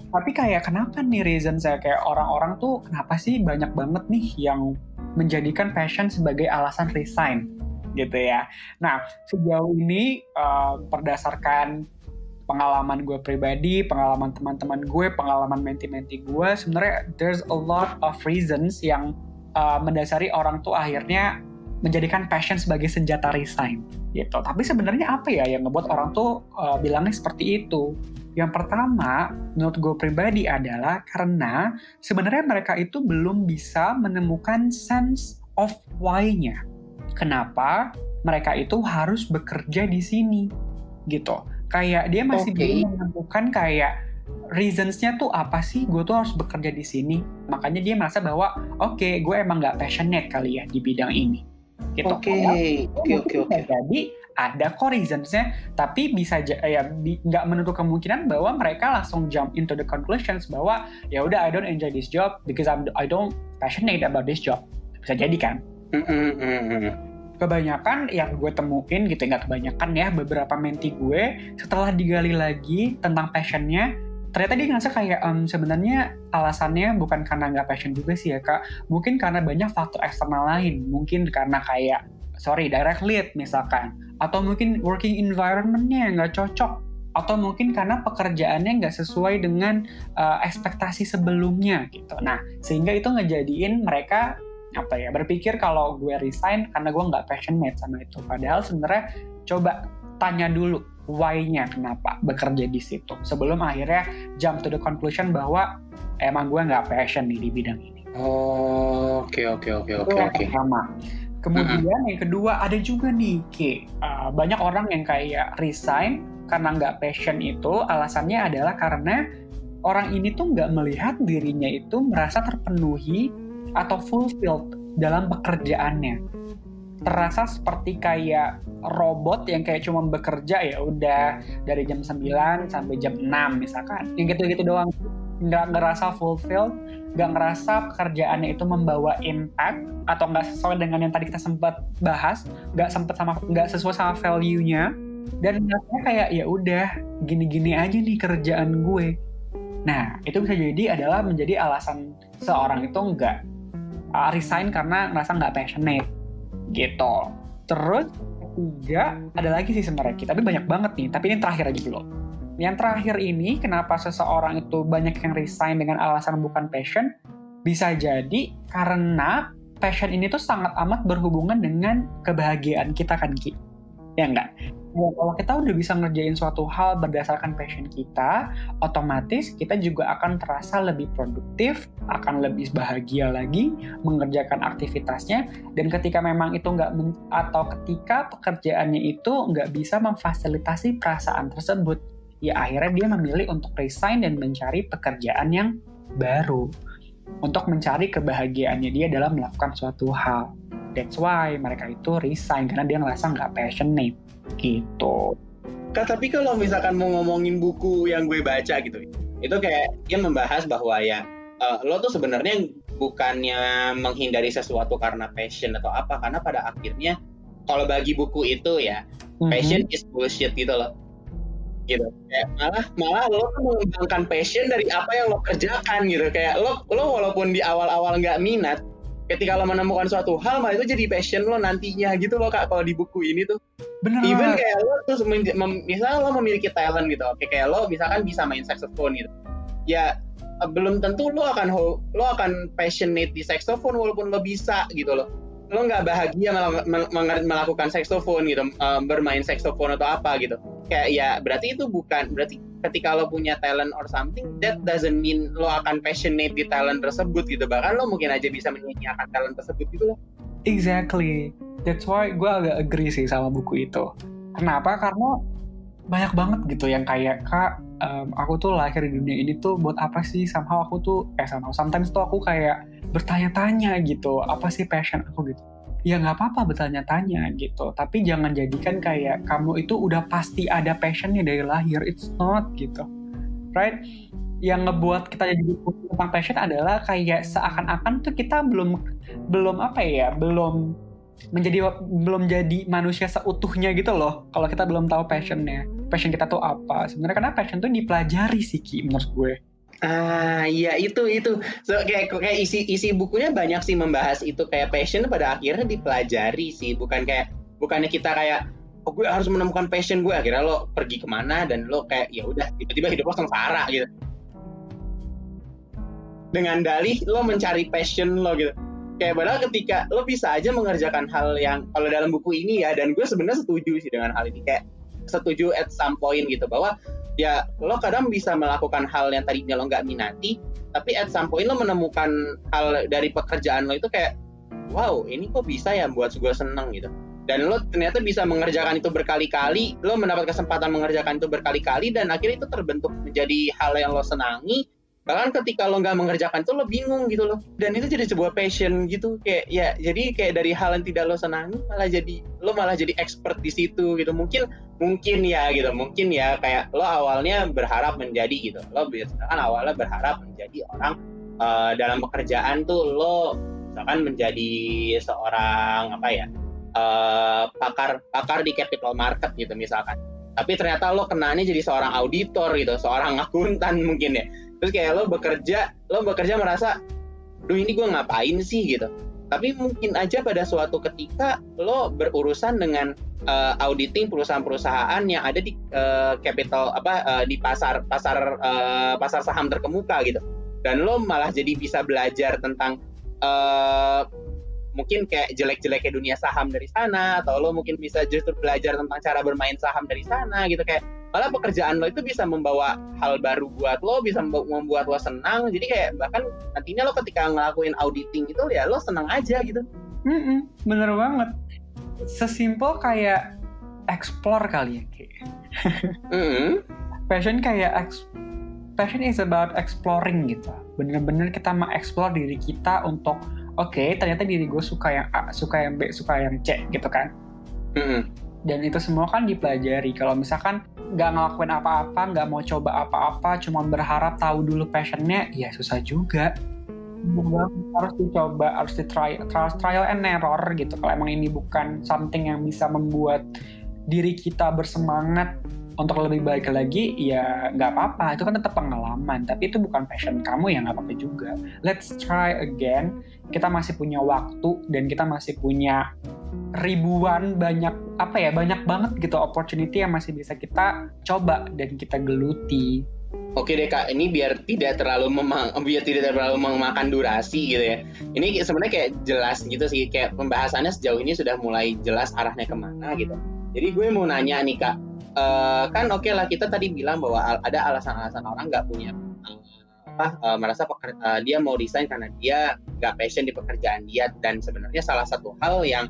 Tapi kayak kenapa nih reason saya kayak orang-orang tuh kenapa sih banyak banget nih yang menjadikan passion sebagai alasan resign gitu ya. Nah, sejauh ini berdasarkan pengalaman gue pribadi, pengalaman teman-teman gue, pengalaman menti-menti gue, sebenarnya there's a lot of reasons yang mendasari orang tuh akhirnya menjadikan passion sebagai senjata resign gitu. Tapi sebenarnya apa ya yang ngebuat orang tuh bilangnya seperti itu? Yang pertama, menurut gue pribadi adalah karena sebenarnya mereka itu belum bisa menemukan sense of why-nya. Kenapa mereka itu harus bekerja di sini gitu. Kayak dia masih belum menemukan kayak reasons-nya tuh apa sih gue tuh harus bekerja di sini. Makanya dia merasa bahwa oke, gue emang gak passionate kali ya di bidang ini gitu. Oke. Jadi ada kok reasons-nya, tapi bisa nggak menutup kemungkinan bahwa mereka langsung jump into the conclusions bahwa ya udah I don't enjoy this job because I don't passionate about this job. Bisa jadi kan? Kebanyakan yang gue temuin gitu, nggak kebanyakan ya, beberapa menti gue setelah digali lagi tentang passionnya, ternyata dia ngerasa kayak sebenarnya alasannya bukan karena nggak passion juga sih ya Kak, mungkin karena banyak faktor eksternal lain, mungkin karena kayak direct lead misalkan, atau mungkin working environment-nya nggak cocok, atau mungkin karena pekerjaannya nggak sesuai dengan ekspektasi sebelumnya gitu. Nah, sehingga itu ngejadiin mereka berpikir kalau gue resign karena gue nggak passionate sama itu. Padahal sebenarnya coba tanya dulu why-nya kenapa bekerja di situ sebelum akhirnya jump to the conclusion bahwa emang gue nggak passion nih di bidang ini. Oke. Sama. Kemudian yang kedua ada juga nih banyak orang yang kayak resign karena nggak passion itu alasannya adalah karena orang ini tuh nggak melihat dirinya itu merasa terpenuhi atau fulfilled dalam pekerjaannya. terasa seperti kayak robot yang kayak cuma bekerja ya udah dari jam 9 sampai jam 6 misalkan. Yang gitu-gitu doang. Nggak ngerasa fulfilled, nggak ngerasa pekerjaannya itu membawa impact atau nggak sesuai dengan yang tadi kita sempat bahas, nggak sesuai sama value-nya, dan rasanya kayak ya udah gini-gini aja nih kerjaan gue. Nah, itu bisa jadi adalah menjadi alasan seorang itu nggak resign karena ngerasa nggak passionate gitu. Terus ketiga, ada lagi sih sebenarnya, tapi banyak banget nih, tapi ini terakhir aja dulu. Yang terakhir ini, kenapa seseorang itu banyak yang resign dengan alasan bukan passion, bisa jadi karena passion ini tuh sangat amat berhubungan dengan kebahagiaan kita kan, Ki? Ya enggak? Ya, kalau kita udah bisa ngerjain suatu hal berdasarkan passion kita, otomatis kita juga akan terasa lebih produktif, akan lebih bahagia lagi mengerjakan aktivitasnya, dan ketika memang itu atau ketika pekerjaannya itu nggak bisa memfasilitasi perasaan tersebut, ya akhirnya dia memilih untuk resign dan mencari pekerjaan yang baru untuk mencari kebahagiaannya dia dalam melakukan suatu hal. That's why mereka itu resign, karena dia ngerasa nggak passionate gitu. Kak, tapi kalau misalkan mau ngomongin buku yang gue baca gitu, itu kayak dia membahas bahwa ya lo tuh sebenarnya bukannya menghindari sesuatu karena passion atau apa, karena pada akhirnya kalau bagi buku itu ya passion is bullshit gitu loh. Gitu. Kayak malah lo tuh mengembangkan passion dari apa yang lo kerjakan gitu. Kayak lo walaupun di awal-awal nggak minat, ketika lo menemukan suatu hal malah itu jadi passion lo nantinya gitu loh, Kak, kalau di buku ini tuh. Bener. Even kayak lo tuh misalnya lo memiliki talent gitu, oke, kayak lo misalkan bisa main saxophone gitu, ya belum tentu lo akan passionate di saxophone walaupun lo bisa gitu loh. Lo nggak bahagia melakukan saxophone gitu, bermain saxophone atau apa gitu. Kayak ya berarti ketika lo punya talent or something, that doesn't mean lo akan passionate di talent tersebut gitu. Bahkan lo mungkin aja bisa menyanyiakan talent tersebut gitu loh. Exactly. That's why gue agak agree sih sama buku itu. Kenapa? Karena banyak banget gitu yang kayak, Kak, aku tuh lahir di dunia ini tuh buat apa sih? Sometimes tuh aku kayak bertanya-tanya gitu, apa sih passion aku gitu. Ya nggak apa-apa bertanya-tanya gitu, tapi jangan jadikan kayak kamu itu udah pasti ada passionnya dari lahir. It's not gitu, right? Yang ngebuat kita jadi tentang passion adalah kayak seakan-akan tuh kita belum jadi manusia seutuhnya gitu loh kalau kita belum tahu passion kita tuh apa sebenarnya, karena passion tuh dipelajari sih, Ki, menurut gue. Iya itu. So, kayak isi bukunya banyak sih membahas itu, kayak passion pada akhirnya dipelajari sih, bukannya kita kayak gue harus menemukan passion gue, akhirnya lo pergi kemana dan lo kayak ya udah tiba-tiba hidup lo sengsara gitu. Dengan dalih lo mencari passion lo gitu. Kayak padahal ketika lo bisa aja mengerjakan hal yang kalau dalam buku ini ya, dan gue sebenarnya setuju sih dengan hal ini, kayak setuju at some point gitu, bahwa ya lo kadang bisa melakukan hal yang tadinya lo nggak minati, tapi at some point lo menemukan hal dari pekerjaan lo itu kayak wow, ini kok bisa ya buat gue seneng gitu, dan lo ternyata bisa mengerjakan itu berkali-kali, lo mendapat kesempatan mengerjakan itu berkali-kali, dan akhirnya itu terbentuk menjadi hal yang lo senangi. Bahkan ketika lo nggak mengerjakan itu lo bingung gitu loh, dan itu jadi sebuah passion gitu, kayak ya jadi kayak dari hal yang tidak lo senangi malah jadi expert di situ gitu. Mungkin ya kayak lo awalnya berharap menjadi gitu, lo misalkan awalnya berharap menjadi orang dalam pekerjaan tuh lo misalkan menjadi seorang pakar di capital market gitu misalkan, tapi ternyata lo kenanya jadi seorang auditor gitu, seorang akuntan mungkin ya. Terus kayak lo bekerja merasa, duh ini gue ngapain sih gitu. Tapi mungkin aja pada suatu ketika lo berurusan dengan auditing perusahaan-perusahaan yang ada di di pasar saham terkemuka gitu. Dan lo malah jadi bisa belajar tentang mungkin kayak jelek-jeleknya dunia saham dari sana, atau lo mungkin bisa justru belajar tentang cara bermain saham dari sana gitu. Kayak malah pekerjaan lo itu bisa membawa hal baru buat lo, bisa membuat lo senang. Jadi kayak bahkan nantinya lo ketika ngelakuin auditing itu ya lo senang aja gitu. Bener banget. Sesimpel kayak explore kali ya, Ki. Passion is about exploring gitu. Bener-bener kita mengeksplor diri kita untuk oke, ternyata diri gue suka yang A, suka yang B, suka yang C gitu kan. Dan itu semua kan dipelajari. Kalau misalkan nggak ngelakuin apa-apa, nggak mau coba apa-apa, cuma berharap tahu dulu passionnya, ya susah juga. Harus dicoba, harus trial and error gitu. Kalau emang ini bukan something yang bisa membuat diri kita bersemangat untuk lebih baik lagi, ya nggak apa-apa, itu kan tetap pengalaman. Tapi itu bukan passion kamu, ya nggak apa-apa juga. Let's try again. Kita masih punya waktu dan kita masih punya ribuan, banyak banget gitu opportunity yang masih bisa kita coba dan kita geluti. Oke deh Kak, ini biar tidak terlalu memakan durasi gitu ya. Ini sebenarnya kayak jelas gitu sih, kayak pembahasannya sejauh ini sudah mulai jelas arahnya kemana gitu. Jadi gue mau nanya nih Kak, kan oke lah kita tadi bilang bahwa ada alasan-alasan orang nggak punya merasa dia mau resign karena dia nggak passion di pekerjaan dia, dan sebenarnya salah satu hal yang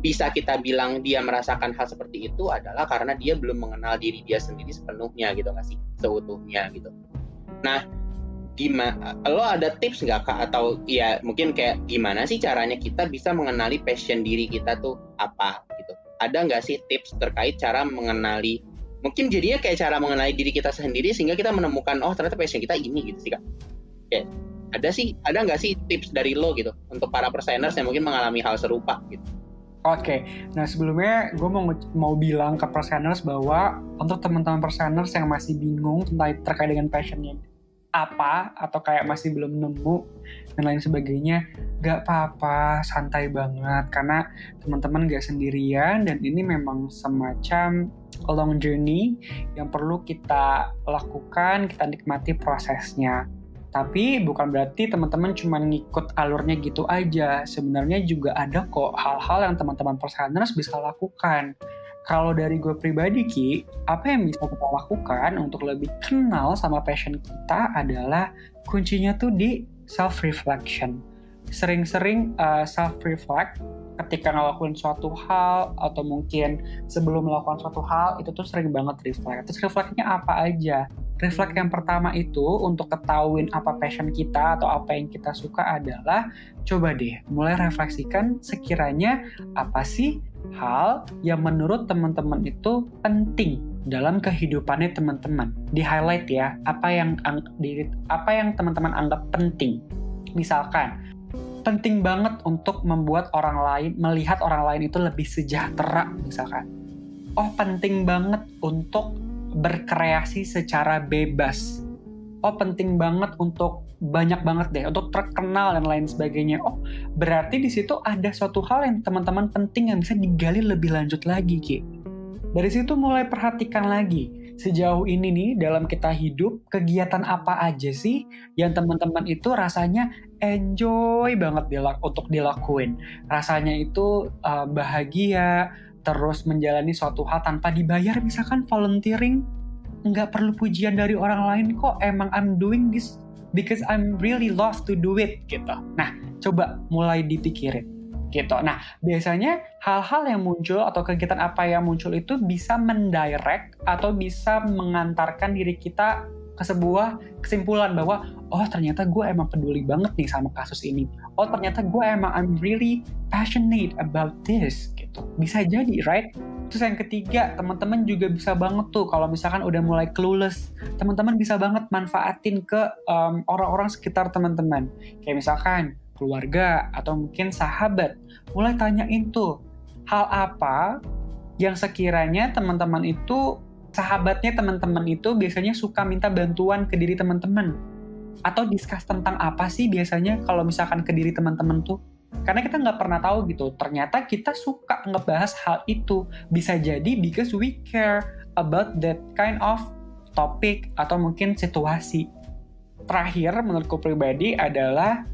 bisa kita bilang dia merasakan hal seperti itu adalah karena dia belum mengenal diri dia sendiri sepenuhnya gitu nggak sih, seutuhnya gitu. Nah, lo ada tips nggak Kak, atau ya mungkin kayak gimana sih caranya kita bisa mengenali passion diri kita tuh apa gitu? Ada nggak sih tips terkait cara mengenali, mungkin jadinya kayak cara mengenali diri kita sendiri sehingga kita menemukan oh ternyata passion kita ini gitu sih Kak? Kayak ada nggak sih tips dari lo gitu untuk para perseners yang mungkin mengalami hal serupa gitu? Oke, nah sebelumnya gue mau bilang ke perseners bahwa untuk teman-teman perseners yang masih bingung terkait dengan passionnya apa, atau kayak masih belum nemu dan lain sebagainya, gak apa-apa, santai banget, karena teman-teman gak sendirian dan ini memang semacam a long journey yang perlu kita lakukan, kita nikmati prosesnya. Tapi bukan berarti teman-teman cuma ngikut alurnya gitu aja. Sebenarnya juga ada kok hal-hal yang teman-teman perseners bisa lakukan. Kalau dari gue pribadi Ki, apa yang bisa kita lakukan untuk lebih kenal sama passion kita adalah kuncinya tuh di self-reflection. Sering-sering self-reflect ketika ngelakuin suatu hal, atau mungkin sebelum melakukan suatu hal, itu tuh sering banget reflect. Terus reflectnya apa aja? Reflect yang pertama itu untuk ketahuin apa passion kita atau apa yang kita suka adalah coba deh mulai refleksikan sekiranya apa sih hal yang menurut teman-teman itu penting dalam kehidupannya teman-teman. Di highlight ya, apa yang teman-teman anggap penting. Misalkan penting banget untuk membuat melihat orang lain itu lebih sejahtera misalkan. Oh, penting banget untuk berkreasi secara bebas. Oh, penting banget untuk banyak banget deh, untuk terkenal dan lain sebagainya. Oh, berarti di situ ada suatu hal yang teman-teman penting yang bisa digali lebih lanjut lagi, Ki. Dari situ mulai perhatikan lagi. Sejauh ini nih, dalam kita hidup, kegiatan apa aja sih yang teman-teman itu rasanya enjoy banget untuk dilakuin. Rasanya itu bahagia, terus menjalani suatu hal tanpa dibayar, misalkan volunteering, nggak perlu pujian dari orang lain kok, emang I'm doing this because I'm really love to do it gitu. Nah, coba mulai dipikirin gitu. Nah, biasanya hal-hal yang muncul atau kegiatan apa yang muncul itu bisa mendirect atau bisa mengantarkan diri kita ke sebuah kesimpulan bahwa oh ternyata gue emang peduli banget nih sama kasus ini. Oh ternyata gue emang I'm really passionate about this gitu. Bisa jadi, right? Terus yang ketiga, teman-teman juga bisa banget tuh kalau misalkan udah mulai clueless, teman-teman bisa banget manfaatin ke orang-orang sekitar teman-teman. Kayak misalkan keluarga atau mungkin sahabat. Mulai tanyain tuh hal apa yang sekiranya teman-teman itu, sahabatnya teman-teman itu biasanya suka minta bantuan ke diri teman-teman. Atau discuss tentang apa sih biasanya kalau misalkan ke diri teman-teman tuh. Karena kita nggak pernah tahu gitu, ternyata kita suka ngebahas hal itu. Bisa jadi because we care about that kind of topic atau mungkin situasi. Terakhir, menurutku pribadi adalah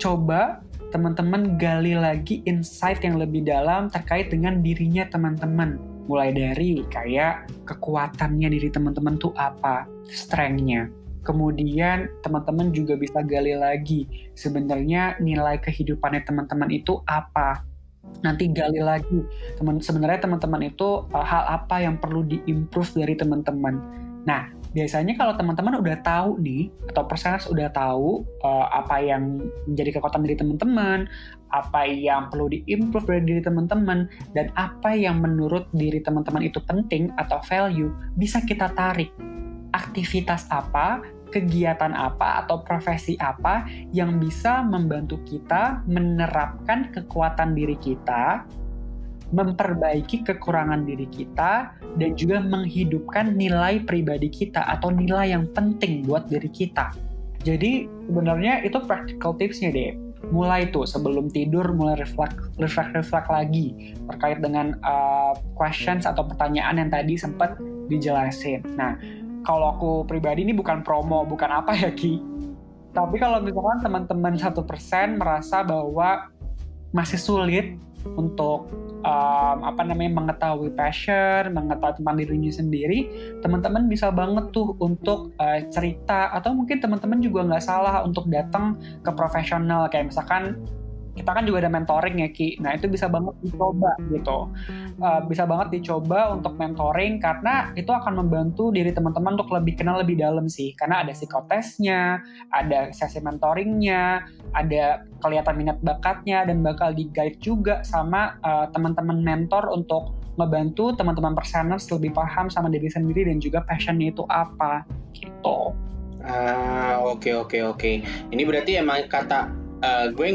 coba teman-teman gali lagi insight yang lebih dalam terkait dengan dirinya teman-teman. Mulai dari kayak kekuatannya diri teman-teman tuh apa, strength-nya. Kemudian teman-teman juga bisa gali lagi sebenarnya nilai kehidupannya teman-teman itu apa. Nanti gali lagi sebenarnya teman-teman itu hal apa yang perlu diimprove dari teman-teman. Nah, biasanya kalau teman-teman udah tahu nih, atau perseners udah tahu apa yang menjadi kekuatan diri teman-teman, apa yang perlu diimprove dari diri teman-teman, dan apa yang menurut diri teman-teman itu penting atau value, bisa kita tarik. Aktivitas apa, kegiatan apa, atau profesi apa yang bisa membantu kita menerapkan kekuatan diri kita, memperbaiki kekurangan diri kita, dan juga menghidupkan nilai pribadi kita atau nilai yang penting buat diri kita. Jadi sebenarnya itu practical tipsnya deh. Mulai tuh sebelum tidur mulai reflect lagi terkait dengan questions atau pertanyaan yang tadi sempat dijelasin. Nah, kalau aku pribadi ini bukan promo, bukan apa ya Ki. Tapi kalau misalkan teman-teman 1% merasa bahwa masih sulit untuk mengetahui passion, mengetahui tentang dirinya sendiri, teman-teman bisa banget tuh untuk cerita, atau mungkin teman-teman juga nggak salah untuk datang ke profesional, kayak misalkan kita kan juga ada mentoring ya Ki. Nah itu bisa banget dicoba gitu. Bisa banget dicoba untuk mentoring, karena itu akan membantu diri teman-teman untuk lebih kenal lebih dalam sih. Karena ada psikotesnya, ada sesi mentoringnya, ada kelihatan minat bakatnya, dan bakal di-guide juga sama teman-teman mentor untuk ngebantu teman-teman perseners lebih paham sama diri sendiri dan juga passionnya itu apa gitu. Oke. Ini berarti emang kata gue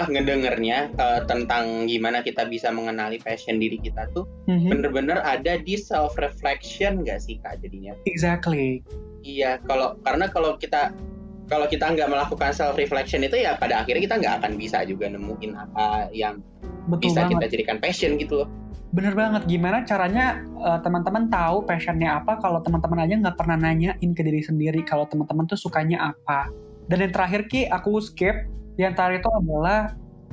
ngedengernya tentang gimana kita bisa mengenali passion diri kita tuh bener-bener ada di self reflection nggak sih Kak jadinya? Exactly. Iya, karena kalau kita nggak melakukan self reflection itu ya pada akhirnya kita nggak akan bisa juga nemuin apa yang bisa kita jadikan passion gitu loh. Bener banget. Gimana caranya teman-teman tahu passionnya apa kalau teman-teman aja nggak pernah nanyain ke diri sendiri kalau teman-teman tuh sukanya apa. Dan yang terakhir Ki, aku skip. Yang terakhir itu adalah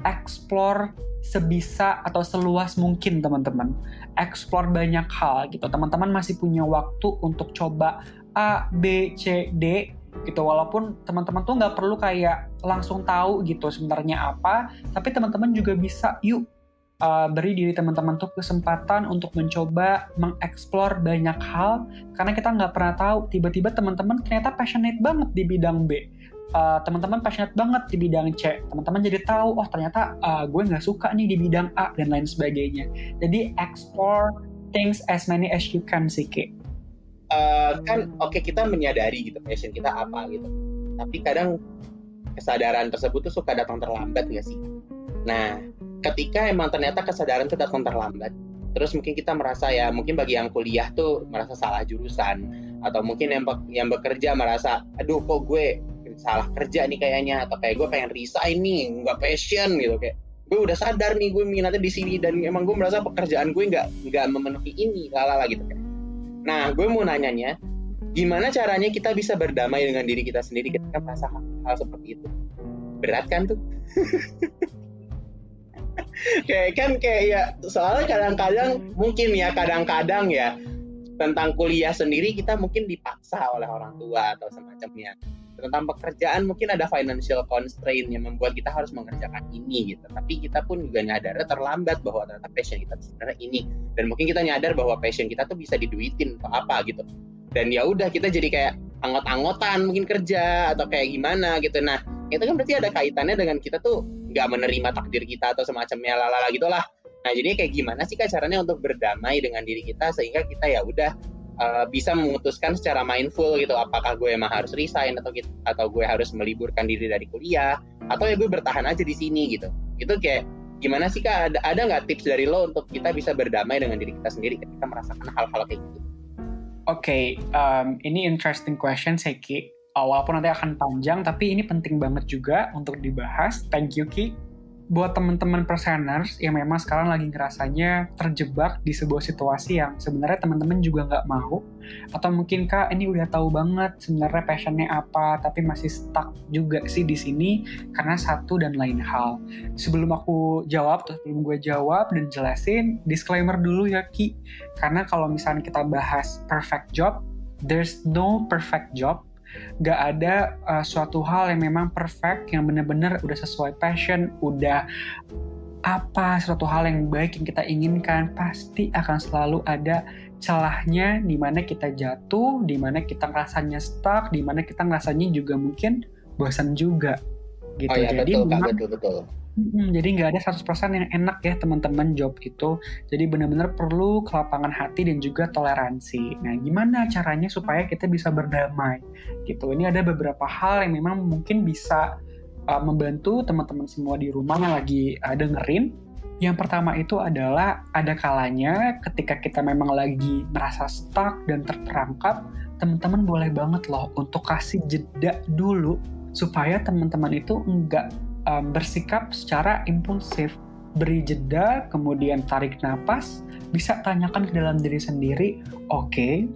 explore sebisa atau seluas mungkin teman-teman. Explore banyak hal gitu. Teman-teman masih punya waktu untuk coba A, B, C, D gitu. Walaupun teman-teman tuh nggak perlu kayak langsung tahu gitu sebenarnya apa, tapi teman-teman juga bisa beri diri teman-teman tuh kesempatan untuk mencoba mengeksplor banyak hal, karena kita nggak pernah tahu tiba-tiba teman-teman ternyata passionate banget di bidang B. Teman-teman passionate banget di bidang C, teman-teman jadi tahu, oh ternyata gue nggak suka nih di bidang A dan lain sebagainya. Jadi explore things as many as you can sih Ki. Kita menyadari gitu passion kita apa gitu, tapi kadang kesadaran tersebut tuh suka datang terlambat nggak sih? Nah, ketika emang ternyata kesadaran itu datang terlambat, terus mungkin kita merasa ya, mungkin bagi yang kuliah tuh merasa salah jurusan, atau mungkin yang bekerja merasa, aduh kok gue salah kerja nih kayaknya, atau kayak gue pengen resign nih, nggak passion gitu, kayak gue udah sadar nih gue minatnya di sini dan emang gue merasa pekerjaan gue nggak memenuhi ini, lalala gitu kan. Nah, gue mau nanyanya, gimana caranya kita bisa berdamai dengan diri kita sendiri ketika merasa hal seperti itu? Berat kan tuh? kayak ya, soalnya kadang-kadang ya tentang kuliah sendiri kita mungkin dipaksa oleh orang tua atau semacamnya. Tentang pekerjaan mungkin ada financial constraint yang membuat kita harus mengerjakan ini gitu. Tapi kita pun juga nyadar terlambat bahwa ternyata passion kita sebenarnya ini, dan mungkin kita nyadar bahwa passion kita tuh bisa diduitin atau apa gitu. Dan ya udah kita jadi kayak anggot-anggotan mungkin kerja atau kayak gimana gitu. Nah, itu kan berarti ada kaitannya dengan kita tuh nggak menerima takdir kita atau semacamnya lalala gitulah. Nah, jadi kayak gimana sih Kak caranya untuk berdamai dengan diri kita sehingga kita ya udah bisa memutuskan secara mindful gitu, apakah gue emang harus resign atau gue harus meliburkan diri dari kuliah, atau ya gue bertahan aja di sini gitu. Itu kayak gimana sih Kak? Ada nggak tips dari lo untuk kita bisa berdamai dengan diri kita sendiri ketika merasakan hal-hal kayak gitu? Oke, ini interesting question Ki. Walaupun nanti akan panjang, tapi ini penting banget juga untuk dibahas. Thank you Ki. Buat teman-teman perseners yang memang sekarang lagi ngerasanya terjebak di sebuah situasi yang sebenarnya teman-teman juga nggak mau, atau mungkin Kak ini udah tahu banget sebenarnya passionnya apa, tapi masih stuck juga sih di sini karena satu dan lain hal. Sebelum gue jawab dan jelasin, disclaimer dulu ya Ki, karena kalau misalnya kita bahas perfect job, there's no perfect job. Gak ada suatu hal yang memang perfect, yang benar-benar udah sesuai passion, udah apa suatu hal yang baik yang kita inginkan, pasti akan selalu ada celahnya di mana kita jatuh, di mana kita rasanya stuck, di mana kita rasanya juga mungkin bosan juga gitu. Oh ya, Jadi betul Kak, memang betul. jadi nggak ada 100% yang enak ya teman-teman job itu. Jadi benar-benar perlu kelapangan hati dan juga toleransi. Nah, gimana caranya supaya kita bisa berdamai gitu. Ini ada beberapa hal yang memang mungkin bisa membantu teman-teman semua di rumah yang lagi dengerin. Yang pertama itu adalah ada kalanya ketika kita memang lagi merasa stuck dan terperangkap, teman-teman boleh banget loh untuk kasih jeda dulu supaya teman-teman itu enggak bersikap secara impulsif. Beri jeda, kemudian tarik napas, bisa tanyakan ke dalam diri sendiri, oke,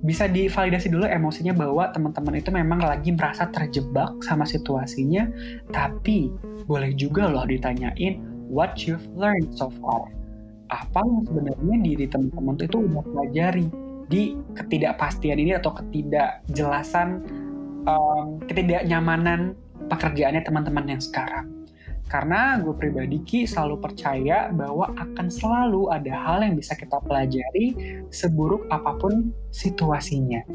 bisa divalidasi dulu emosinya bahwa teman-teman itu memang lagi merasa terjebak sama situasinya, tapi boleh juga loh ditanyain what you've learned so far. Apa yang sebenarnya diri teman-teman itu udah pelajari di ketidakpastian ini atau ketidakjelasan, ketidaknyamanan pekerjaannya teman-teman yang sekarang. Karena gue pribadi Ki selalu percaya bahwa akan selalu ada hal yang bisa kita pelajari seburuk apapun situasinya.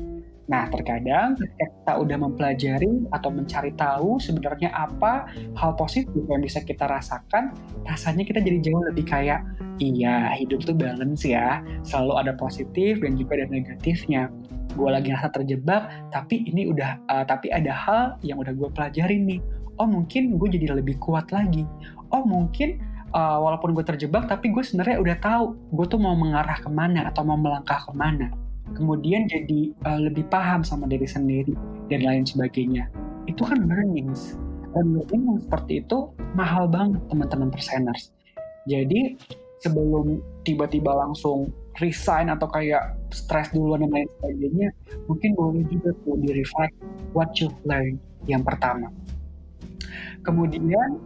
Nah, terkadang ketika kita udah mempelajari atau mencari tahu sebenarnya apa hal positif yang bisa kita rasakan, rasanya kita jadi jauh lebih kayak, iya, hidup tuh balance ya, selalu ada positif dan juga ada negatifnya. Gue lagi ngerasa terjebak, tapi tapi ada hal yang udah gue pelajarin nih. Oh, mungkin gue jadi lebih kuat lagi. Oh, mungkin walaupun gue terjebak, tapi gue sebenarnya udah tahu gue tuh mau mengarah kemana atau mau melangkah kemana. Kemudian jadi lebih paham sama diri sendiri dan lain sebagainya. Itu kan learnings. Dan learning yang seperti itu mahal banget teman-teman perseners. Jadi sebelum tiba-tiba langsung resign atau kayak stres duluan dan lain sebagainya, mungkin boleh juga tuh di-reflect what you've learned yang pertama. Kemudian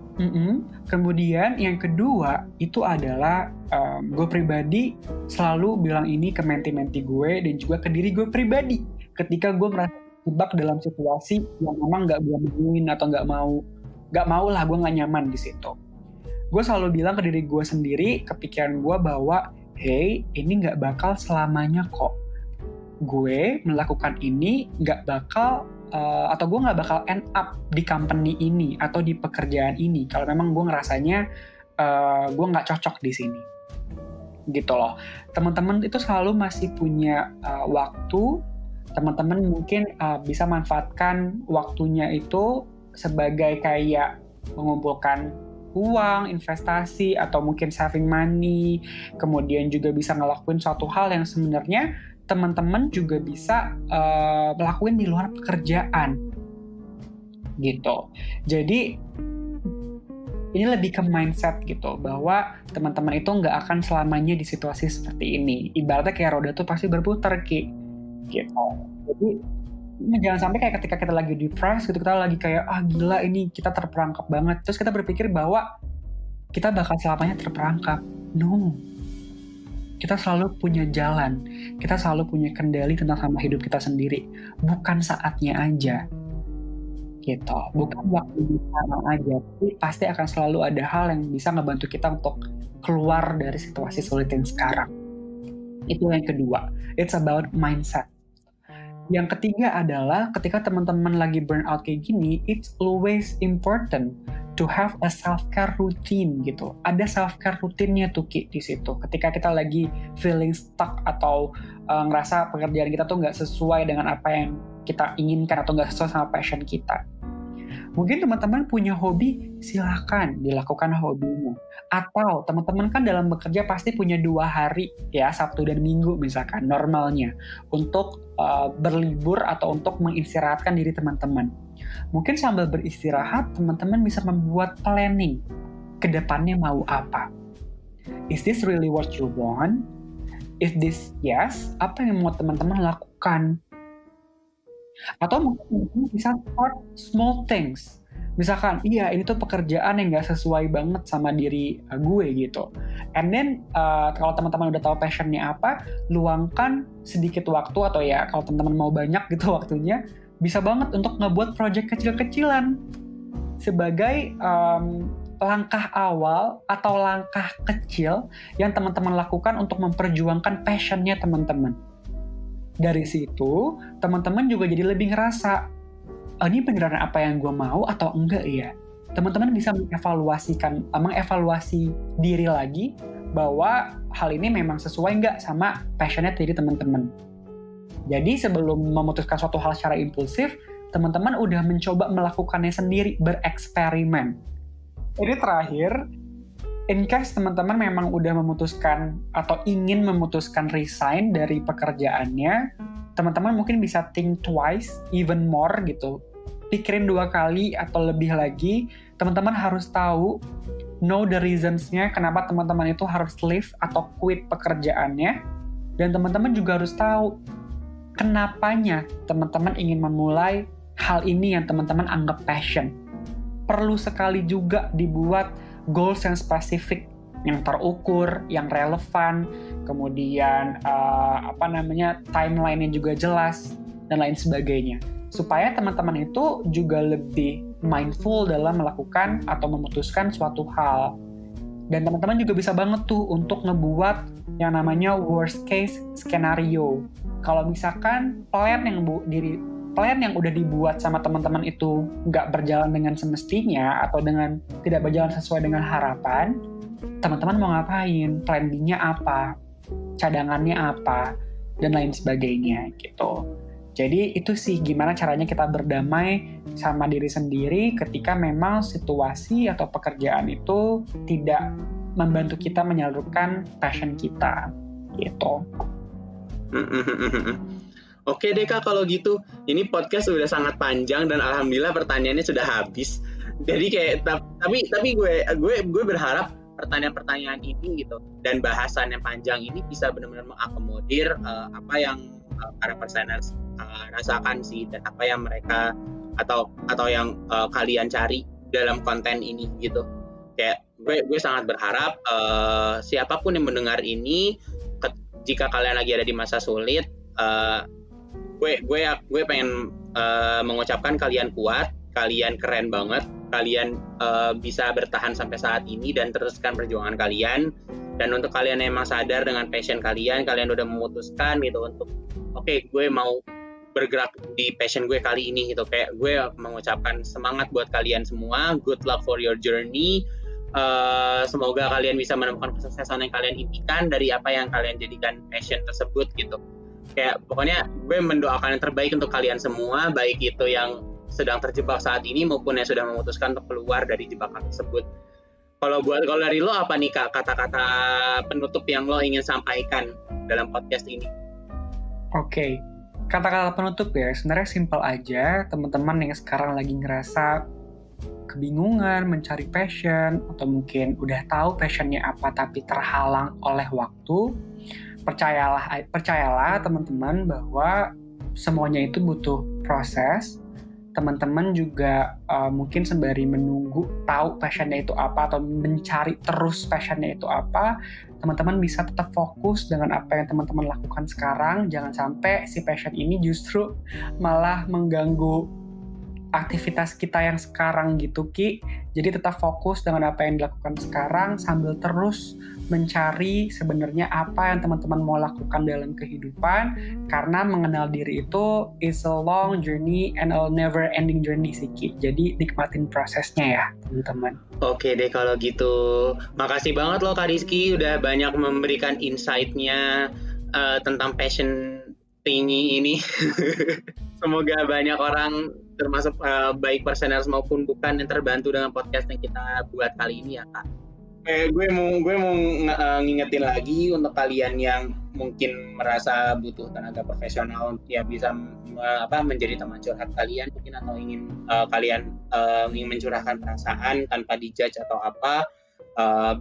yang kedua itu adalah gue pribadi selalu bilang ini ke menti-menti gue dan juga ke diri gue pribadi ketika gue merasa terjebak dalam situasi yang memang nggak gue mauin atau nggak mau lah, gue nggak nyaman di situ. Gue selalu bilang ke diri gue sendiri, kepikiran gue bahwa hey, ini nggak bakal selamanya kok. Gue melakukan ini nggak bakal atau gue nggak bakal end up di company ini atau di pekerjaan ini kalau memang gue ngerasanya gue nggak cocok di sini gitu loh. Teman-teman itu selalu masih punya waktu. Teman-teman mungkin bisa manfaatkan waktunya itu sebagai kayak mengumpulkan uang, investasi, atau mungkin saving money. Kemudian juga bisa ngelakuin suatu hal yang sebenarnya teman-teman juga bisa melakukan di luar pekerjaan gitu. Jadi ini lebih ke mindset gitu, bahwa teman-teman itu nggak akan selamanya di situasi seperti ini. Ibaratnya kayak roda tuh pasti berputar Ki gitu. Jadi jangan sampai kayak ketika kita lagi depressed gitu, kita lagi kayak gila ini kita terperangkap banget, terus kita berpikir bahwa kita bakal selamanya terperangkap. No, kita selalu punya jalan, kita selalu punya kendali tentang sama hidup kita sendiri. Bukan saatnya aja gitu, bukan waktu sekarang aja, tapi pasti akan selalu ada hal yang bisa ngebantu kita untuk keluar dari situasi sulit yang sekarang. Itu yang kedua, it's about mindset. Yang ketiga adalah ketika teman-teman lagi burnout kayak gini, it's always important to have a self-care routine gitu. Ada self-care rutinnya tuh Ki di situ. Ketika kita lagi feeling stuck atau ngerasa pekerjaan kita tuh nggak sesuai dengan apa yang kita inginkan atau nggak sesuai sama passion kita. Mungkin teman-teman punya hobi, silakan dilakukan hobinya. Atau teman-teman kan dalam bekerja pasti punya 2 hari ya, Sabtu dan Minggu misalkan normalnya untuk berlibur atau untuk mengistirahatkan diri teman-teman. Mungkin sambil beristirahat teman-teman bisa membuat planning ke depannya mau apa. Is this really what you want? If this yes, apa yang mau teman-teman lakukan? Atau mungkin bisa start small things. Misalkan, iya ini tuh pekerjaan yang gak sesuai banget sama diri gue gitu. And then, kalau teman-teman udah tahu passionnya apa, luangkan sedikit waktu, atau ya kalau teman-teman mau banyak gitu waktunya, bisa banget untuk ngebuat project kecil-kecilan. Sebagai langkah awal atau langkah kecil yang teman-teman lakukan untuk memperjuangkan passionnya teman-teman. Dari situ, teman-teman juga jadi lebih ngerasa, ini beneran apa yang gue mau atau enggak ya? Teman-teman bisa mengevaluasi diri lagi bahwa hal ini memang sesuai nggak sama passionnya diri teman-teman. Jadi sebelum memutuskan suatu hal secara impulsif, teman-teman udah mencoba melakukannya sendiri, bereksperimen. Ini terakhir, in case teman-teman memang udah memutuskan atau ingin memutuskan resign dari pekerjaannya, teman-teman mungkin bisa think twice, even more gitu. Pikirin 2 kali atau lebih lagi, teman-teman harus tahu, know the reasons-nya kenapa teman-teman itu harus leave atau quit pekerjaannya, dan teman-teman juga harus tahu kenapanya teman-teman ingin memulai hal ini yang teman-teman anggap passion. Perlu sekali juga dibuat goals yang spesifik, yang terukur, yang relevan, kemudian timeline-nya juga jelas, dan lain sebagainya. Supaya teman-teman itu juga lebih mindful dalam melakukan atau memutuskan suatu hal. Dan teman-teman juga bisa banget tuh untuk ngebuat yang namanya worst case scenario. Kalau misalkan plan yang udah dibuat sama teman-teman itu nggak berjalan dengan semestinya atau dengan tidak berjalan sesuai dengan harapan, teman-teman mau ngapain? Plan B-nya apa? Cadangannya apa? Dan lain sebagainya gitu. Jadi itu sih gimana caranya kita berdamai sama diri sendiri ketika memang situasi atau pekerjaan itu tidak membantu kita menyalurkan passion kita gitu. Oke deh Kak, kalau gitu ini podcast sudah sangat panjang dan alhamdulillah pertanyaannya sudah habis. Jadi kayak tapi gue berharap pertanyaan-pertanyaan ini gitu dan bahasan yang panjang ini bisa benar-benar mengakomodir apa yang para perseners rasakan sih, dan apa yang mereka atau yang kalian cari dalam konten ini gitu. Kayak gue sangat berharap siapapun yang mendengar ini, jika kalian lagi ada di masa sulit, gue pengen mengucapkan kalian kuat, kalian keren banget, kalian bisa bertahan sampai saat ini dan teruskan perjuangan kalian. Dan untuk kalian yang emang sadar dengan passion kalian udah memutuskan gitu untuk oke, gue mau bergerak di passion gue kali ini gitu. Kayak gue mengucapkan semangat buat kalian semua, good luck for your journey. Semoga kalian bisa menemukan kesuksesan yang kalian impikan dari apa yang kalian jadikan passion tersebut gitu. Kayak pokoknya gue mendoakan yang terbaik untuk kalian semua, baik itu yang sedang terjebak saat ini maupun yang sudah memutuskan untuk keluar dari jebakan tersebut. Kalau dari lo apa nih Kak kata-kata penutup yang lo ingin sampaikan dalam podcast ini? Oke. Kata-kata penutup ya sebenarnya simpel aja. Teman-teman yang sekarang lagi ngerasa kebingungan mencari passion atau mungkin udah tahu passionnya apa tapi terhalang oleh waktu, percayalah teman-teman bahwa semuanya itu butuh proses. Teman-teman juga mungkin sembari menunggu tahu passionnya itu apa atau mencari terus passionnya itu apa, teman-teman bisa tetap fokus dengan apa yang teman-teman lakukan sekarang. Jangan sampai si passion ini justru malah mengganggu aktivitas kita yang sekarang gitu Ki. Jadi tetap fokus dengan apa yang dilakukan sekarang sambil terus mencari sebenarnya apa yang teman-teman mau lakukan dalam kehidupan, karena mengenal diri itu is a long journey and a never ending journey sih Ki. Jadi nikmatin prosesnya ya teman-teman. Oke deh kalau gitu. Makasih banget loh Kak Rizky udah banyak memberikan insight-nya tentang passion thingy ini. Semoga banyak orang termasuk baik perseners maupun bukan yang terbantu dengan podcast yang kita buat kali ini ya Kak. Gue mau ngingetin lagi untuk kalian yang mungkin merasa butuh tenaga profesional ya bisa menjadi teman curhat kalian mungkin, atau ingin kalian ingin mencurahkan perasaan tanpa dijudge atau apa,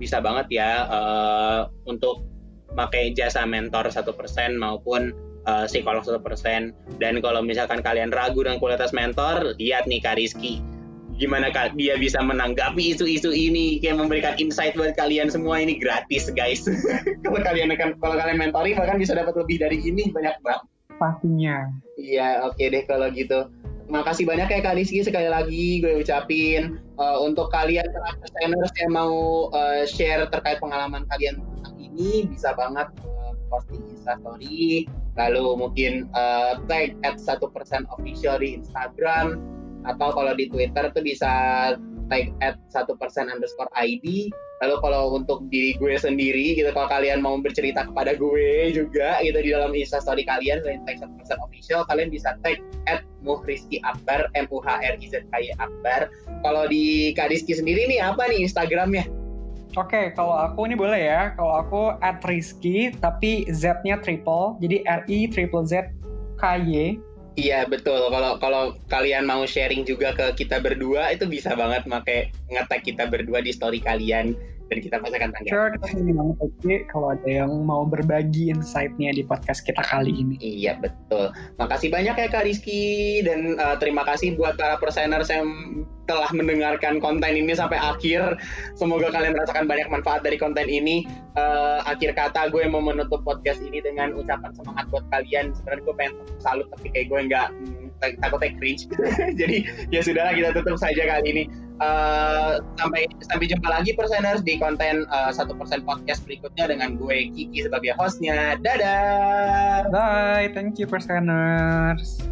bisa banget ya untuk pakai jasa mentor 1% maupun psikolog 1%. Dan kalau misalkan kalian ragu dengan kualitas mentor, lihat nih Kak Rizky gimana dia bisa menanggapi isu-isu ini, kayak memberikan insight buat kalian semua. Ini gratis guys. kalau kalian mentoring bahkan bisa dapat lebih dari ini, banyak banget pastinya. Iya, oke deh kalau gitu. Makasih banyak ya Kak Rizky, sekali lagi gue ucapin. Untuk kalian perseners yang mau share terkait pengalaman kalian tentang ini, bisa banget posting Instastory, lalu mungkin tag @1% official di Instagram, atau kalau di Twitter tuh bisa tag @1%_ID. Lalu kalau untuk diri gue sendiri gitu, kalau kalian mau bercerita kepada gue juga gitu di dalam Instastory kalian, kalian tag 1%official, kalian bisa tag @muhrizkyakbar, MUHRIZKY Akbar. Kalau di Kak Rizky sendiri nih, apa nih Instagramnya? Oke, kalau aku ini boleh ya. Kalau aku @rizky tapi Z-nya triple, jadi RIZZKY. Iya betul. Kalau kalian mau sharing juga ke kita berdua, itu bisa banget pakai nge-tag kita berdua di story kalian, dan kita pasti akan tanggapi. Sure, kita senang banget Oke, kalau ada yang mau berbagi insight-nya di podcast kita kali ini. Iya betul. Makasih banyak ya Kak Rizky, dan terima kasih buat para perseners yang telah mendengarkan konten ini sampai akhir. Semoga kalian merasakan banyak manfaat dari konten ini. Akhir kata, gue mau menutup podcast ini dengan ucapan semangat buat kalian. Sebenarnya gue pengen salut, tapi kayak gue nggak, takutnya cringe. Jadi ya sudahlah, kita tutup saja kali ini. Sampai jumpa lagi perseners di konten 1% podcast berikutnya dengan gue Kiki sebagai hostnya. Dadah. Bye, thank you perseners.